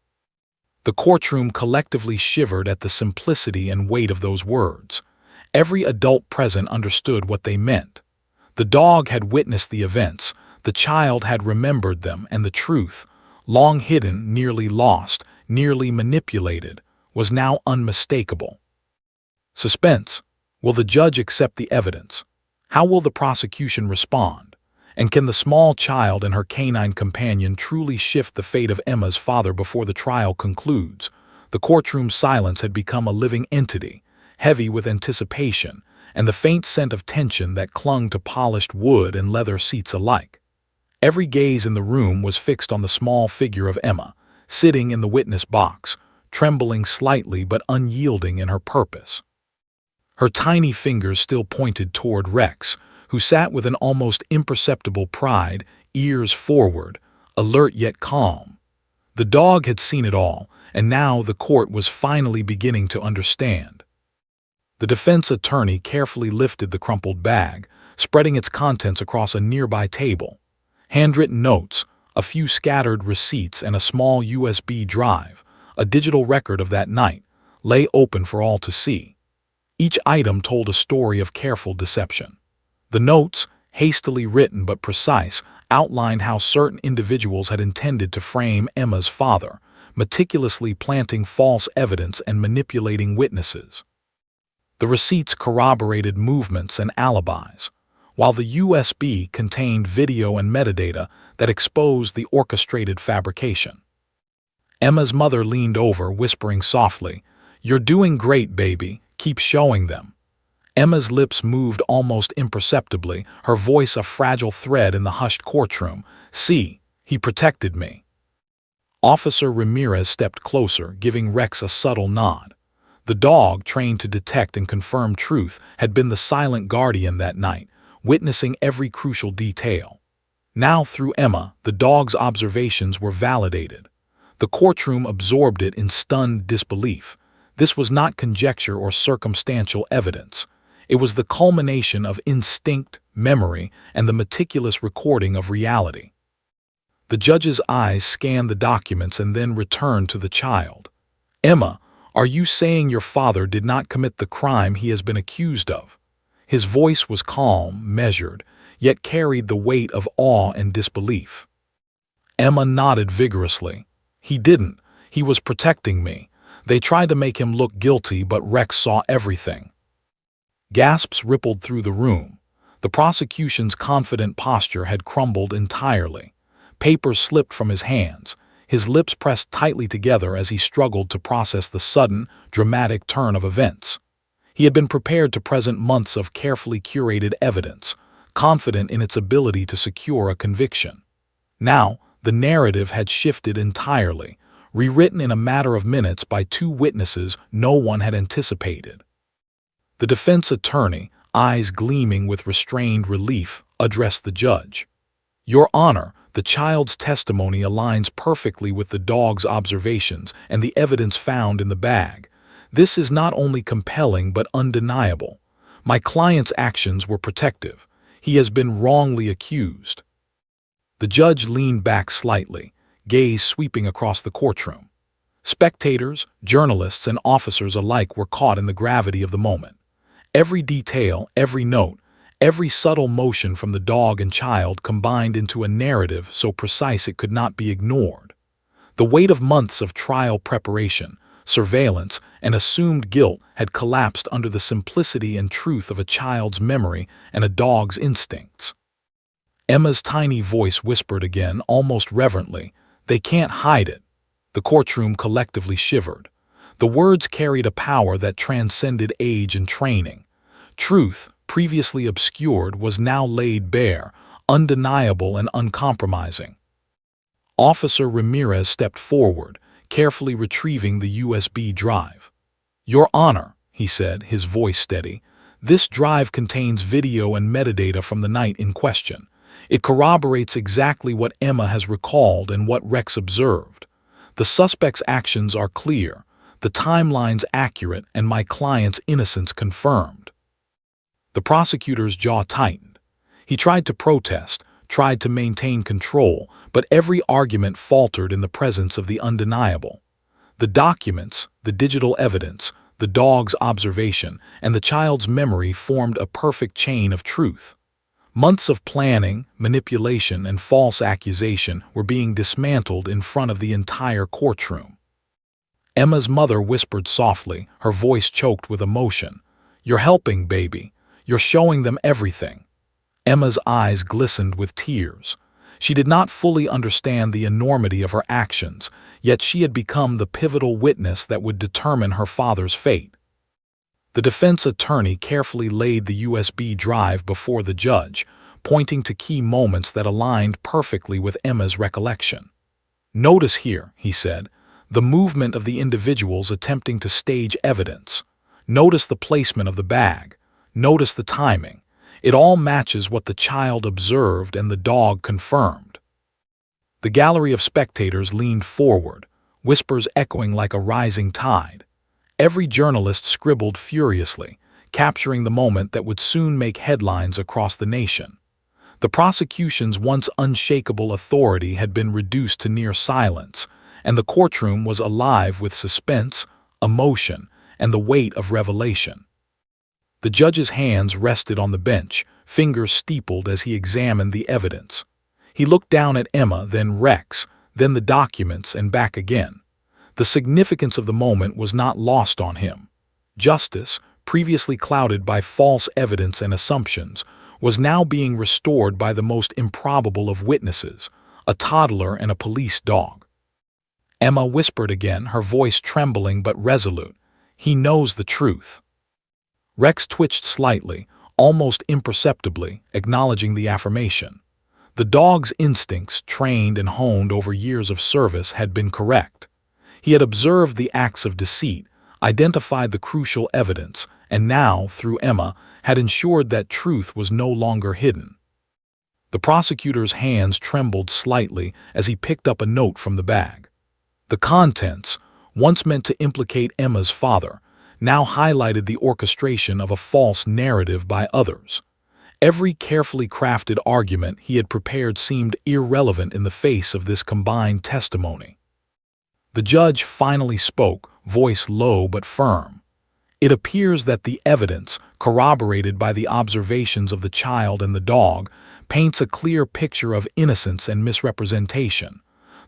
The courtroom collectively shivered at the simplicity and weight of those words. Every adult present understood what they meant. The dog had witnessed the events, the child had remembered them, and the truth, long hidden, nearly lost, nearly manipulated, was now unmistakable. Suspense. Will the judge accept the evidence? How will the prosecution respond? And can the small child and her canine companion truly shift the fate of Emma's father before the trial concludes? The courtroom's silence had become a living entity, heavy with anticipation, and the faint scent of tension that clung to polished wood and leather seats alike. Every gaze in the room was fixed on the small figure of Emma, sitting in the witness box, trembling slightly but unyielding in her purpose. Her tiny fingers still pointed toward Rex, who sat with an almost imperceptible pride, ears forward, alert yet calm. The dog had seen it all, and now the court was finally beginning to understand. The defense attorney carefully lifted the crumpled bag, spreading its contents across a nearby table. Handwritten notes, a few scattered receipts, and a small USB drive, a digital record of that night, lay open for all to see. Each item told a story of careful deception. The notes, hastily written but precise, outlined how certain individuals had intended to frame Emma's father, meticulously planting false evidence and manipulating witnesses. The receipts corroborated movements and alibis, while the USB contained video and metadata that exposed the orchestrated fabrication. Emma's mother leaned over, whispering softly, "You're doing great, baby. Keep showing them." Emma's lips moved almost imperceptibly, her voice a fragile thread in the hushed courtroom. "See, he protected me." Officer Ramirez stepped closer, giving Rex a subtle nod. The dog, trained to detect and confirm truth, had been the silent guardian that night, witnessing every crucial detail. Now, through Emma, the dog's observations were validated. The courtroom absorbed it in stunned disbelief. This was not conjecture or circumstantial evidence. It was the culmination of instinct, memory, and the meticulous recording of reality. The judge's eyes scanned the documents and then returned to the child. "Emma, are you saying your father did not commit the crime he has been accused of?" His voice was calm, measured, yet carried the weight of awe and disbelief. Emma nodded vigorously. "He didn't. He was protecting me. They tried to make him look guilty, but Rex saw everything." Gasps rippled through the room. The prosecution's confident posture had crumbled entirely. Papers slipped from his hands. His lips pressed tightly together as he struggled to process the sudden, dramatic turn of events. He had been prepared to present months of carefully curated evidence, confident in its ability to secure a conviction. Now, the narrative had shifted entirely, rewritten in a matter of minutes by two witnesses no one had anticipated. The defense attorney, eyes gleaming with restrained relief, addressed the judge. "Your Honor, the child's testimony aligns perfectly with the dog's observations and the evidence found in the bag. This is not only compelling but undeniable. My client's actions were protective. He has been wrongly accused." The judge leaned back slightly, gaze sweeping across the courtroom. Spectators, journalists, and officers alike were caught in the gravity of the moment. Every detail, every note, every subtle motion from the dog and child combined into a narrative so precise it could not be ignored. The weight of months of trial preparation, surveillance, and assumed guilt had collapsed under the simplicity and truth of a child's memory and a dog's instincts. Emma's tiny voice whispered again, almost reverently, "They can't hide it." The courtroom collectively shivered. The words carried a power that transcended age and training. Truth, previously obscured, was now laid bare, undeniable and uncompromising. Officer Ramirez stepped forward, carefully retrieving the USB drive. "Your Honor," he said, his voice steady, "this drive contains video and metadata from the night in question. It corroborates exactly what Emma has recalled and what Rex observed. The suspect's actions are clear, the timelines accurate, and my client's innocence confirmed." The prosecutor's jaw tightened. He tried to protest, tried to maintain control, but every argument faltered in the presence of the undeniable. The documents, the digital evidence, the dog's observation, and the child's memory formed a perfect chain of truth. Months of planning, manipulation, and false accusation were being dismantled in front of the entire courtroom. Emma's mother whispered softly, her voice choked with emotion, "You're helping, baby. You're showing them everything." Emma's eyes glistened with tears. She did not fully understand the enormity of her actions, yet she had become the pivotal witness that would determine her father's fate. The defense attorney carefully laid the USB drive before the judge, pointing to key moments that aligned perfectly with Emma's recollection. "Notice here," he said, "the movement of the individuals attempting to stage evidence. Notice the placement of the bag. Notice the timing. It all matches what the child observed and the dog confirmed." The gallery of spectators leaned forward, whispers echoing like a rising tide. Every journalist scribbled furiously, capturing the moment that would soon make headlines across the nation. The prosecution's once unshakable authority had been reduced to near silence, and the courtroom was alive with suspense, emotion, and the weight of revelation. The judge's hands rested on the bench, fingers steepled as he examined the evidence. He looked down at Emma, then Rex, then the documents, and back again. The significance of the moment was not lost on him. Justice, previously clouded by false evidence and assumptions, was now being restored by the most improbable of witnesses, a toddler and a police dog. Emma whispered again, her voice trembling but resolute. "He knows the truth." Rex twitched slightly, almost imperceptibly, acknowledging the affirmation. The dog's instincts, trained and honed over years of service, had been correct. He had observed the acts of deceit, identified the crucial evidence, and now, through Emma, had ensured that truth was no longer hidden. The prosecutor's hands trembled slightly as he picked up a note from the bag. The contents, once meant to implicate Emma's father, now highlighted the orchestration of a false narrative by others. Every carefully crafted argument he had prepared seemed irrelevant in the face of this combined testimony. The judge finally spoke, voice low but firm. "It appears that the evidence, corroborated by the observations of the child and the dog, paints a clear picture of innocence and misrepresentation.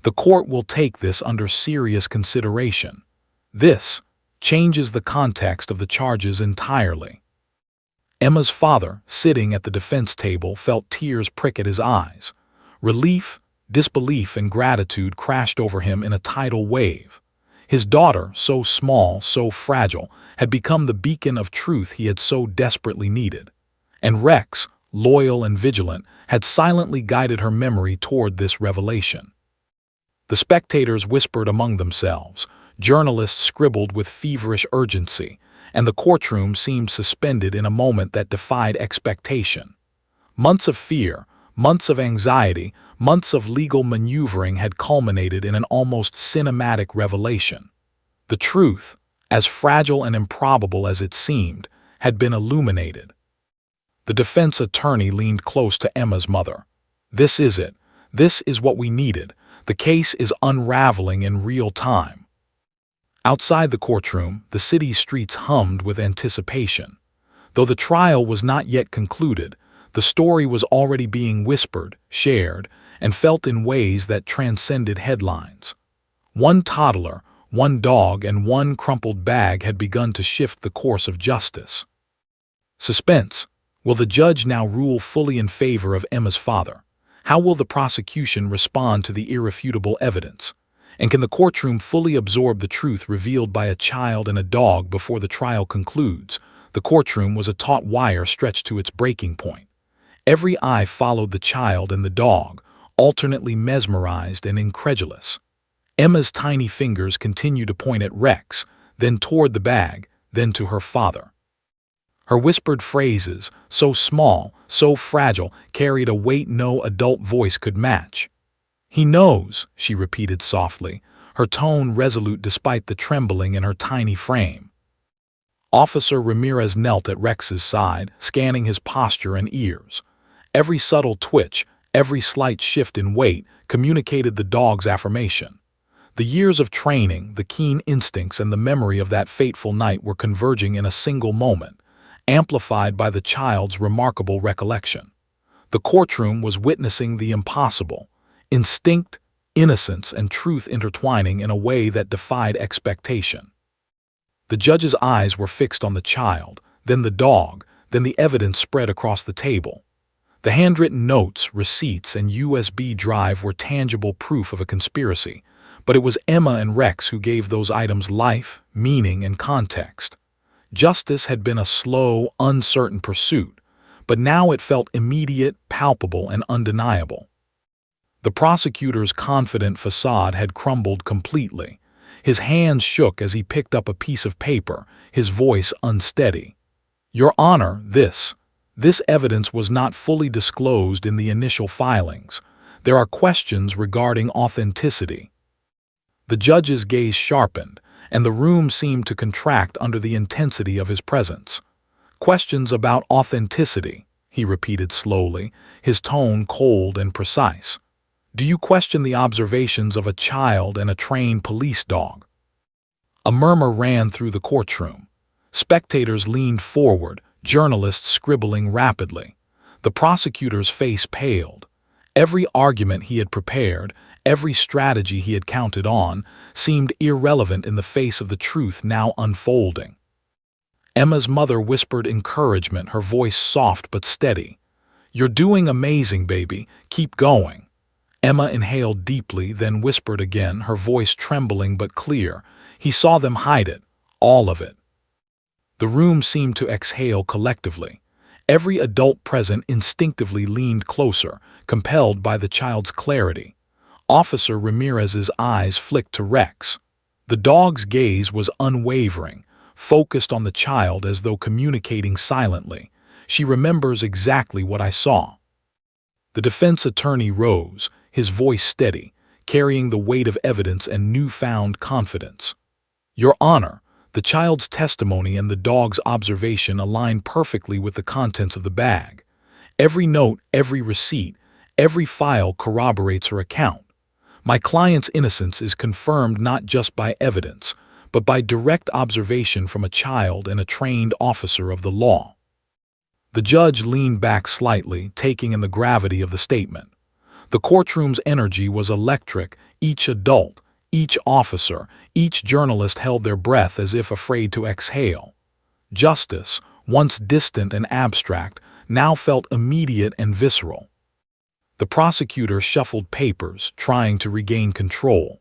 The court will take this under serious consideration. This changes the context of the charges entirely." Emma's father, sitting at the defense table, felt tears prick at his eyes. Relief, disbelief, and gratitude crashed over him in a tidal wave. His daughter, so small, so fragile, had become the beacon of truth he had so desperately needed. And Rex, loyal and vigilant, had silently guided her memory toward this revelation. The spectators whispered among themselves, journalists scribbled with feverish urgency, and the courtroom seemed suspended in a moment that defied expectation. Months of fear, months of anxiety, months of legal maneuvering had culminated in an almost cinematic revelation. The truth, as fragile and improbable as it seemed, had been illuminated. The defense attorney leaned close to Emma's mother. "This is it. This is what we needed. The case is unraveling in real time." Outside the courtroom, the city's streets hummed with anticipation. Though the trial was not yet concluded, the story was already being whispered, shared, and felt in ways that transcended headlines. One toddler, one dog, and one crumpled bag had begun to shift the course of justice. Suspense. Will the judge now rule fully in favor of Emma's father? How will the prosecution respond to the irrefutable evidence? And can the courtroom fully absorb the truth revealed by a child and a dog before the trial concludes? The courtroom was a taut wire stretched to its breaking point. Every eye followed the child and the dog, alternately mesmerized and incredulous. Emma's tiny fingers continued to point at Rex, then toward the bag, then to her father. Her whispered phrases, so small, so fragile, carried a weight no adult voice could match. "He knows," she repeated softly, her tone resolute despite the trembling in her tiny frame. Officer Ramirez knelt at Rex's side, scanning his posture and ears. Every subtle twitch, every slight shift in weight, communicated the dog's affirmation. The years of training, the keen instincts, and the memory of that fateful night were converging in a single moment, amplified by the child's remarkable recollection. The courtroom was witnessing the impossible, instinct, innocence, and truth intertwining in a way that defied expectation. The judge's eyes were fixed on the child, then the dog, then the evidence spread across the table. The handwritten notes, receipts, and USB drive were tangible proof of a conspiracy, but it was Emma and Rex who gave those items life, meaning, and context. Justice had been a slow, uncertain pursuit, but now it felt immediate, palpable, and undeniable. The prosecutor's confident facade had crumbled completely. His hands shook as he picked up a piece of paper, his voice unsteady. "Your Honor, this evidence was not fully disclosed in the initial filings. There are questions regarding authenticity." The judge's gaze sharpened, and the room seemed to contract under the intensity of his presence. "Questions about authenticity," he repeated slowly, his tone cold and precise. "Do you question the observations of a child and a trained police dog?" A murmur ran through the courtroom. Spectators leaned forward, journalists scribbling rapidly. The prosecutor's face paled. Every argument he had prepared, every strategy he had counted on, seemed irrelevant in the face of the truth now unfolding. Emma's mother whispered encouragement, her voice soft but steady. "You're doing amazing, baby. Keep going." Emma inhaled deeply, then whispered again, her voice trembling but clear. He saw them hide it, all of it. The room seemed to exhale collectively. Every adult present instinctively leaned closer, compelled by the child's clarity. Officer Ramirez's eyes flicked to Rex. The dog's gaze was unwavering, focused on the child as though communicating silently. "She remembers exactly what I saw." The defense attorney rose, his voice steady, carrying the weight of evidence and newfound confidence. "Your Honor, the child's testimony and the dog's observation align perfectly with the contents of the bag. Every note, every receipt, every file corroborates her account. My client's innocence is confirmed not just by evidence, but by direct observation from a child and a trained officer of the law." The judge leaned back slightly, taking in the gravity of the statement. The courtroom's energy was electric. Each adult, each officer, each journalist held their breath as if afraid to exhale. Justice, once distant and abstract, now felt immediate and visceral. The prosecutor shuffled papers, trying to regain control.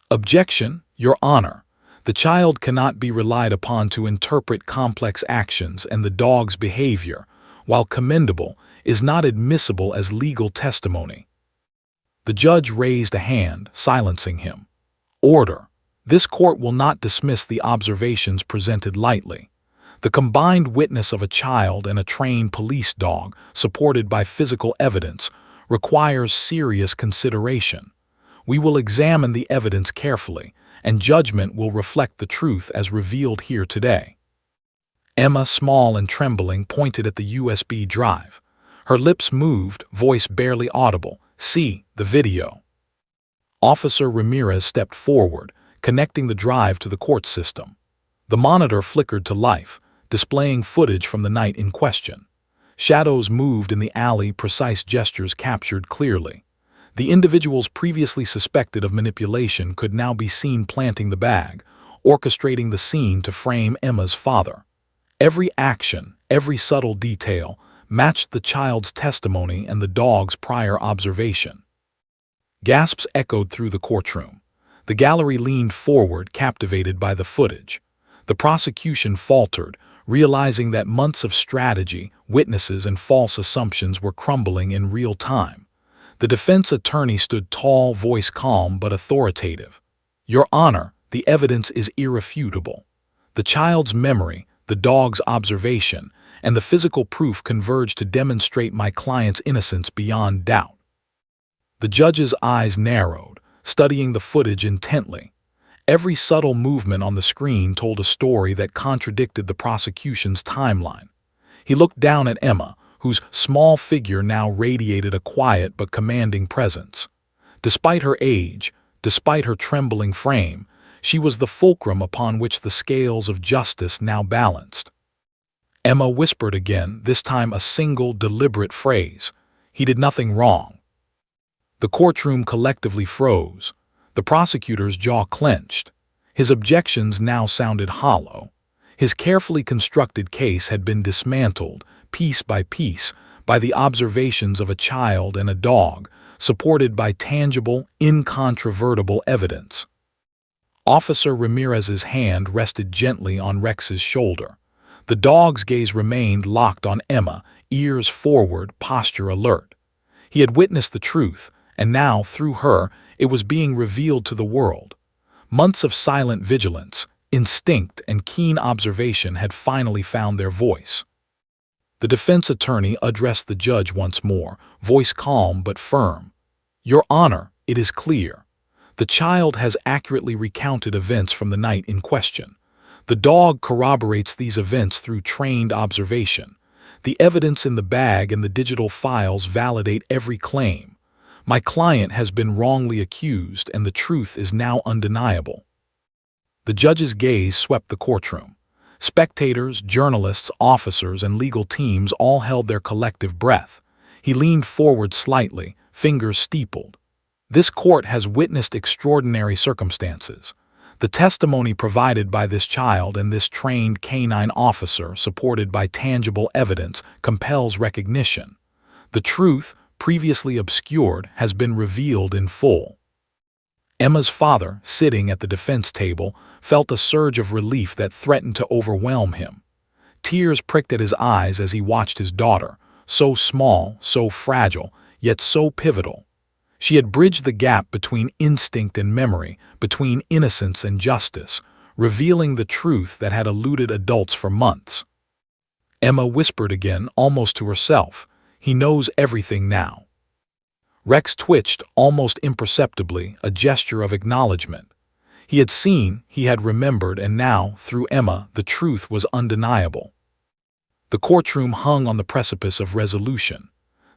"Objection, Your Honor. The child cannot be relied upon to interpret complex actions, and the dog's behavior, while commendable, is not admissible as legal testimony." The judge raised a hand, silencing him. "Order. This court will not dismiss the observations presented lightly. The combined witness of a child and a trained police dog, supported by physical evidence, requires serious consideration. We will examine the evidence carefully, and judgment will reflect the truth as revealed here today." Emma, small and trembling, pointed at the USB drive. Her lips moved, voice barely audible. "See the video." Officer Ramirez stepped forward, connecting the drive to the court system. The monitor flickered to life, displaying footage from the night in question. Shadows moved in the alley, precise gestures captured clearly. The individuals previously suspected of manipulation could now be seen planting the bag, orchestrating the scene to frame Emma's father. Every action, every subtle detail, matched the child's testimony and the dog's prior observation. Gasps echoed through the courtroom. The gallery leaned forward, captivated by the footage. The prosecution faltered, realizing that months of strategy, witnesses, and false assumptions were crumbling in real time. The defense attorney stood tall, voice calm but authoritative. "Your Honor, the evidence is irrefutable. The child's memory, the dog's observation, and the physical proof converge to demonstrate my client's innocence beyond doubt." The judge's eyes narrowed, studying the footage intently. Every subtle movement on the screen told a story that contradicted the prosecution's timeline. He looked down at Emma, whose small figure now radiated a quiet but commanding presence. Despite her age, despite her trembling frame, she was the fulcrum upon which the scales of justice now balanced. Emma whispered again, this time a single, deliberate phrase. "He did nothing wrong." The courtroom collectively froze. The prosecutor's jaw clenched. His objections now sounded hollow. His carefully constructed case had been dismantled, piece by piece, by the observations of a child and a dog, supported by tangible, incontrovertible evidence. Officer Ramirez's hand rested gently on Rex's shoulder. The dog's gaze remained locked on Emma, ears forward, posture alert. He had witnessed the truth, and now, through her, it was being revealed to the world. Months of silent vigilance, instinct, and keen observation had finally found their voice. The defense attorney addressed the judge once more, voice calm but firm. "Your Honor, it is clear. The child has accurately recounted events from the night in question. The dog corroborates these events through trained observation. The evidence in the bag and the digital files validate every claim. My client has been wrongly accused, and the truth is now undeniable." The judge's gaze swept the courtroom. Spectators, journalists, officers, and legal teams all held their collective breath. He leaned forward slightly, fingers steepled. This court has witnessed extraordinary circumstances. The testimony provided by this child and this trained canine officer, supported by tangible evidence, compels recognition. The truth, previously obscured, has been revealed in full. Emma's father, sitting at the defense table, felt a surge of relief that threatened to overwhelm him. Tears pricked at his eyes as he watched his daughter, so small, so fragile, yet so pivotal. She had bridged the gap between instinct and memory, between innocence and justice, revealing the truth that had eluded adults for months. Emma whispered again, almost to herself, "He knows everything now." Rex twitched, almost imperceptibly, a gesture of acknowledgement. He had seen, he had remembered, and now, through Emma, the truth was undeniable. The courtroom hung on the precipice of resolution.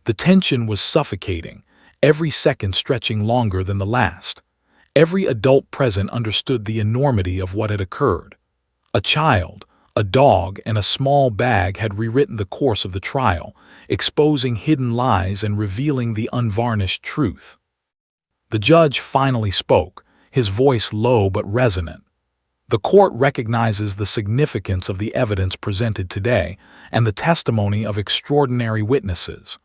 The tension was suffocating, every second stretching longer than the last. Every adult present understood the enormity of what had occurred. A child, a dog, and a small bag had rewritten the course of the trial, exposing hidden lies and revealing the unvarnished truth. The judge finally spoke, his voice low but resonant. The court recognizes the significance of the evidence presented today and the testimony of extraordinary witnesses.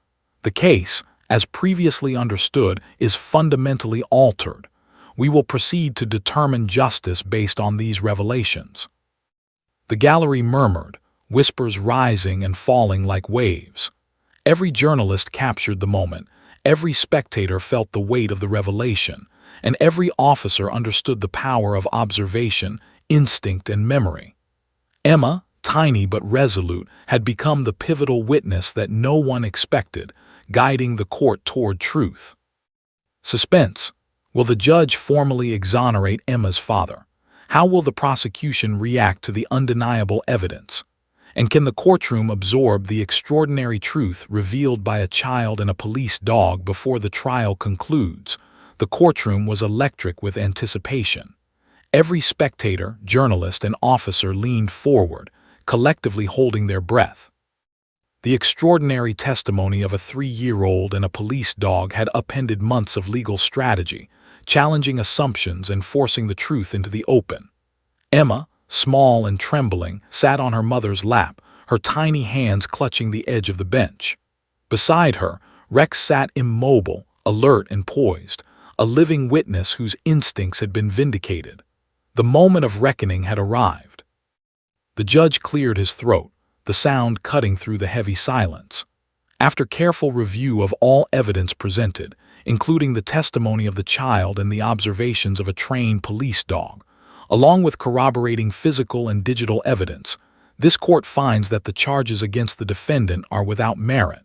The case, as previously understood, is fundamentally altered. We will proceed to determine justice based on these revelations. The gallery murmured, whispers rising and falling like waves. Every journalist captured the moment, every spectator felt the weight of the revelation, and every officer understood the power of observation, instinct, and memory. Emma, tiny but resolute, had become the pivotal witness that no one expected, guiding the court toward truth. Suspense. Will the judge formally exonerate Emma's father? How will the prosecution react to the undeniable evidence? And can the courtroom absorb the extraordinary truth revealed by a child and a police dog before the trial concludes? The courtroom was electric with anticipation. Every spectator, journalist, and officer leaned forward, collectively holding their breath. The extraordinary testimony of a 3-year-old and a police dog had upended months of legal strategy, challenging assumptions and forcing the truth into the open. Emma, small and trembling, sat on her mother's lap, her tiny hands clutching the edge of the bench. Beside her, Rex sat immobile, alert and poised, a living witness whose instincts had been vindicated. The moment of reckoning had arrived. The judge cleared his throat, the sound cutting through the heavy silence. After careful review of all evidence presented, including the testimony of the child and the observations of a trained police dog, along with corroborating physical and digital evidence, this court finds that the charges against the defendant are without merit.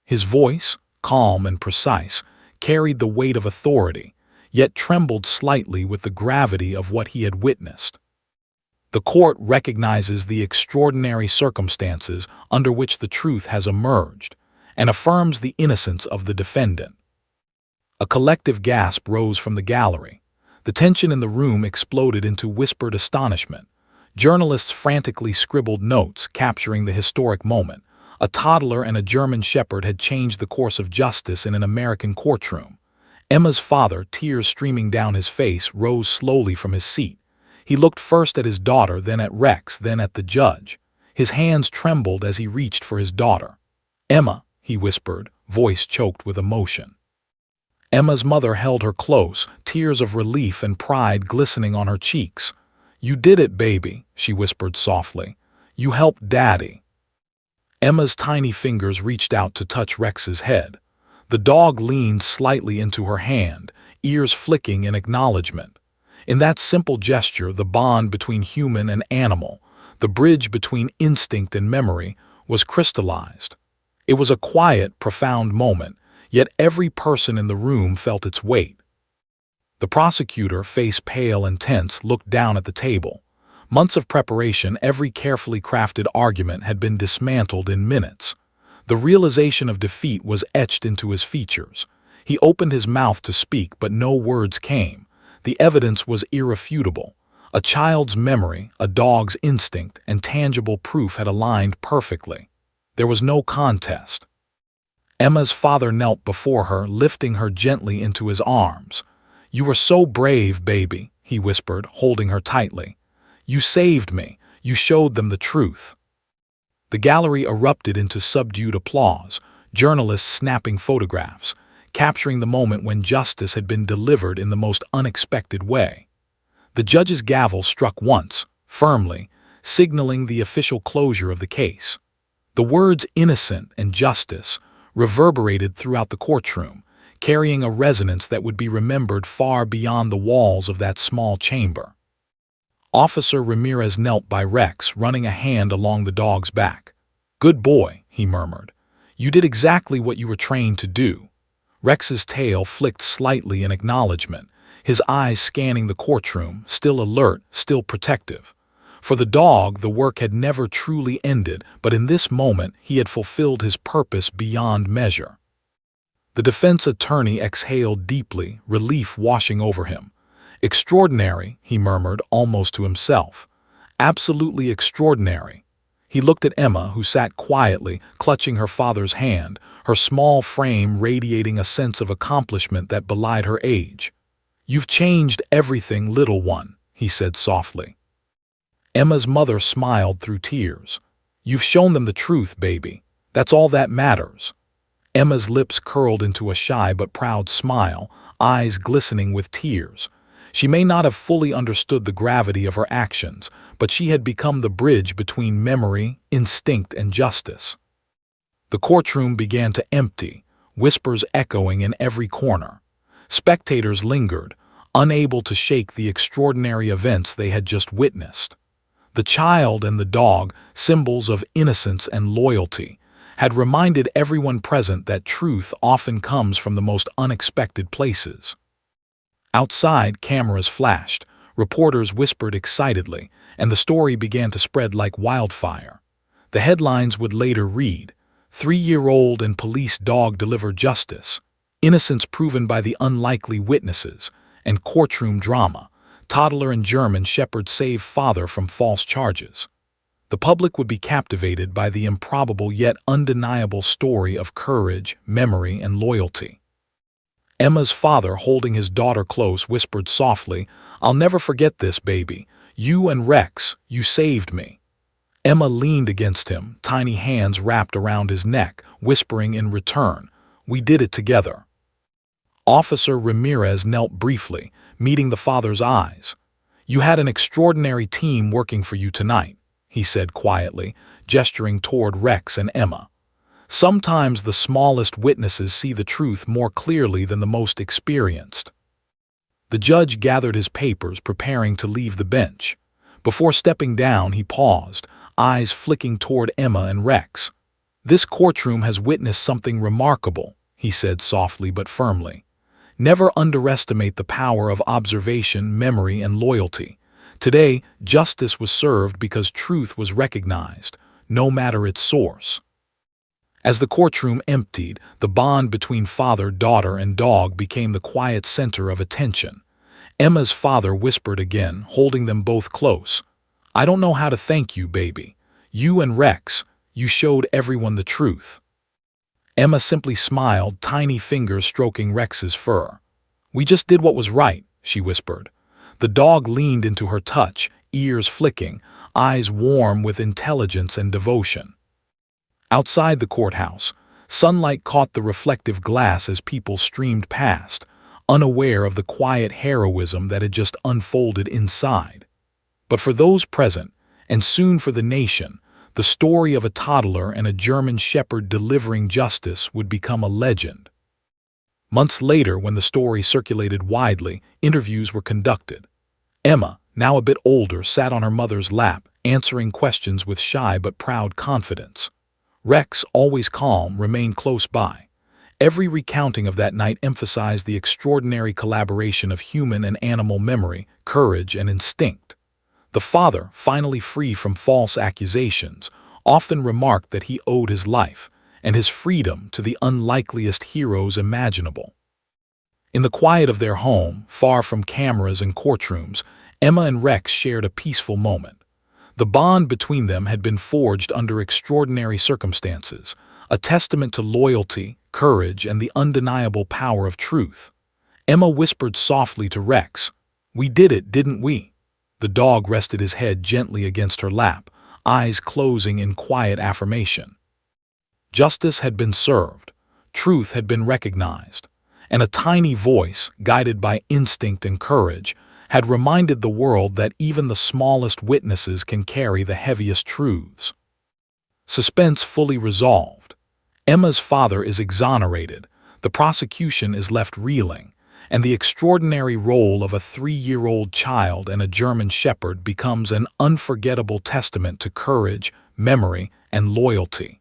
His voice, calm and precise, carried the weight of authority, yet trembled slightly with the gravity of what he had witnessed. The court recognizes the extraordinary circumstances under which the truth has emerged and affirms the innocence of the defendant. A collective gasp rose from the gallery. The tension in the room exploded into whispered astonishment. Journalists frantically scribbled notes, capturing the historic moment. A toddler and a German shepherd had changed the course of justice in an American courtroom. Emma's father, tears streaming down his face, rose slowly from his seat. He looked first at his daughter, then at Rex, then at the judge. His hands trembled as he reached for his daughter. "Emma," he whispered, voice choked with emotion. Emma's mother held her close, tears of relief and pride glistening on her cheeks. "You did it, baby," she whispered softly. "You helped Daddy." Emma's tiny fingers reached out to touch Rex's head. The dog leaned slightly into her hand, ears flicking in acknowledgement. In that simple gesture, the bond between human and animal, the bridge between instinct and memory, was crystallized. It was a quiet, profound moment, yet every person in the room felt its weight. The prosecutor, face pale and tense, looked down at the table. Months of preparation, every carefully crafted argument had been dismantled in minutes. The realization of defeat was etched into his features. He opened his mouth to speak, but no words came. The evidence was irrefutable. A child's memory, a dog's instinct, and tangible proof had aligned perfectly. There was no contest. Emma's father knelt before her, lifting her gently into his arms. "You were so brave, baby," he whispered, holding her tightly. "You saved me. You showed them the truth." The gallery erupted into subdued applause, journalists snapping photographs, capturing the moment when justice had been delivered in the most unexpected way. The judge's gavel struck once, firmly, signaling the official closure of the case. The words "innocent" and "justice" reverberated throughout the courtroom, carrying a resonance that would be remembered far beyond the walls of that small chamber. Officer Ramirez knelt by Rex, running a hand along the dog's back. "Good boy," he murmured. "You did exactly what you were trained to do." Rex's tail flicked slightly in acknowledgement, his eyes scanning the courtroom, still alert, still protective. For the dog, the work had never truly ended, but in this moment he had fulfilled his purpose beyond measure. The defense attorney exhaled deeply, relief washing over him. "Extraordinary," he murmured, almost to himself. "Absolutely extraordinary." He looked at Emma, who sat quietly, clutching her father's hand, her small frame radiating a sense of accomplishment that belied her age. "You've changed everything, little one," he said softly. Emma's mother smiled through tears. "You've shown them the truth, baby. That's all that matters." Emma's lips curled into a shy but proud smile, eyes glistening with tears. She may not have fully understood the gravity of her actions, but she had become the bridge between memory, instinct, and justice. The courtroom began to empty, whispers echoing in every corner. Spectators lingered, unable to shake the extraordinary events they had just witnessed. The child and the dog, symbols of innocence and loyalty, had reminded everyone present that truth often comes from the most unexpected places. Outside, cameras flashed, reporters whispered excitedly, and the story began to spread like wildfire. The headlines would later read, "3-year-old and police dog deliver justice," "Innocence proven by the unlikely witnesses," and "Courtroom drama, toddler and German shepherd save father from false charges." The public would be captivated by the improbable yet undeniable story of courage, memory, and loyalty. Emma's father, holding his daughter close, whispered softly, "I'll never forget this, baby. You and Rex, you saved me." Emma leaned against him, tiny hands wrapped around his neck, whispering in return, "We did it together." Officer Ramirez knelt briefly, meeting the father's eyes. "You had an extraordinary team working for you tonight," he said quietly, gesturing toward Rex and Emma. "Sometimes the smallest witnesses see the truth more clearly than the most experienced." The judge gathered his papers, preparing to leave the bench. Before stepping down, he paused, eyes flicking toward Emma and Rex. "This courtroom has witnessed something remarkable," he said softly but firmly. "Never underestimate the power of observation, memory, and loyalty. Today, justice was served because truth was recognized, no matter its source." As the courtroom emptied, the bond between father, daughter, and dog became the quiet center of attention. Emma's father whispered again, holding them both close, "I don't know how to thank you, baby. You and Rex, you showed everyone the truth." Emma simply smiled, tiny fingers stroking Rex's fur. "We just did what was right," she whispered. The dog leaned into her touch, ears flicking, eyes warm with intelligence and devotion. Outside the courthouse, sunlight caught the reflective glass as people streamed past, unaware of the quiet heroism that had just unfolded inside. But for those present, and soon for the nation, the story of a toddler and a German shepherd delivering justice would become a legend. Months later, when the story circulated widely, interviews were conducted. Emma, now a bit older, sat on her mother's lap, answering questions with shy but proud confidence. Rex, always calm, remained close by. Every recounting of that night emphasized the extraordinary collaboration of human and animal memory, courage, and instinct. The father, finally free from false accusations, often remarked that he owed his life and his freedom to the unlikeliest heroes imaginable. In the quiet of their home, far from cameras and courtrooms, Emma and Rex shared a peaceful moment. The bond between them had been forged under extraordinary circumstances, a testament to loyalty, courage and the undeniable power of truth. Emma whispered softly to Rex, "We did it, didn't we?" The dog rested his head gently against her lap, eyes closing in quiet affirmation. Justice had been served, truth had been recognized, and a tiny voice, guided by instinct and courage, had reminded the world that even the smallest witnesses can carry the heaviest truths. Suspense fully resolved. Emma's father is exonerated, the prosecution is left reeling, and the extraordinary role of a 3-year-old child and a German shepherd becomes an unforgettable testament to courage, memory, and loyalty.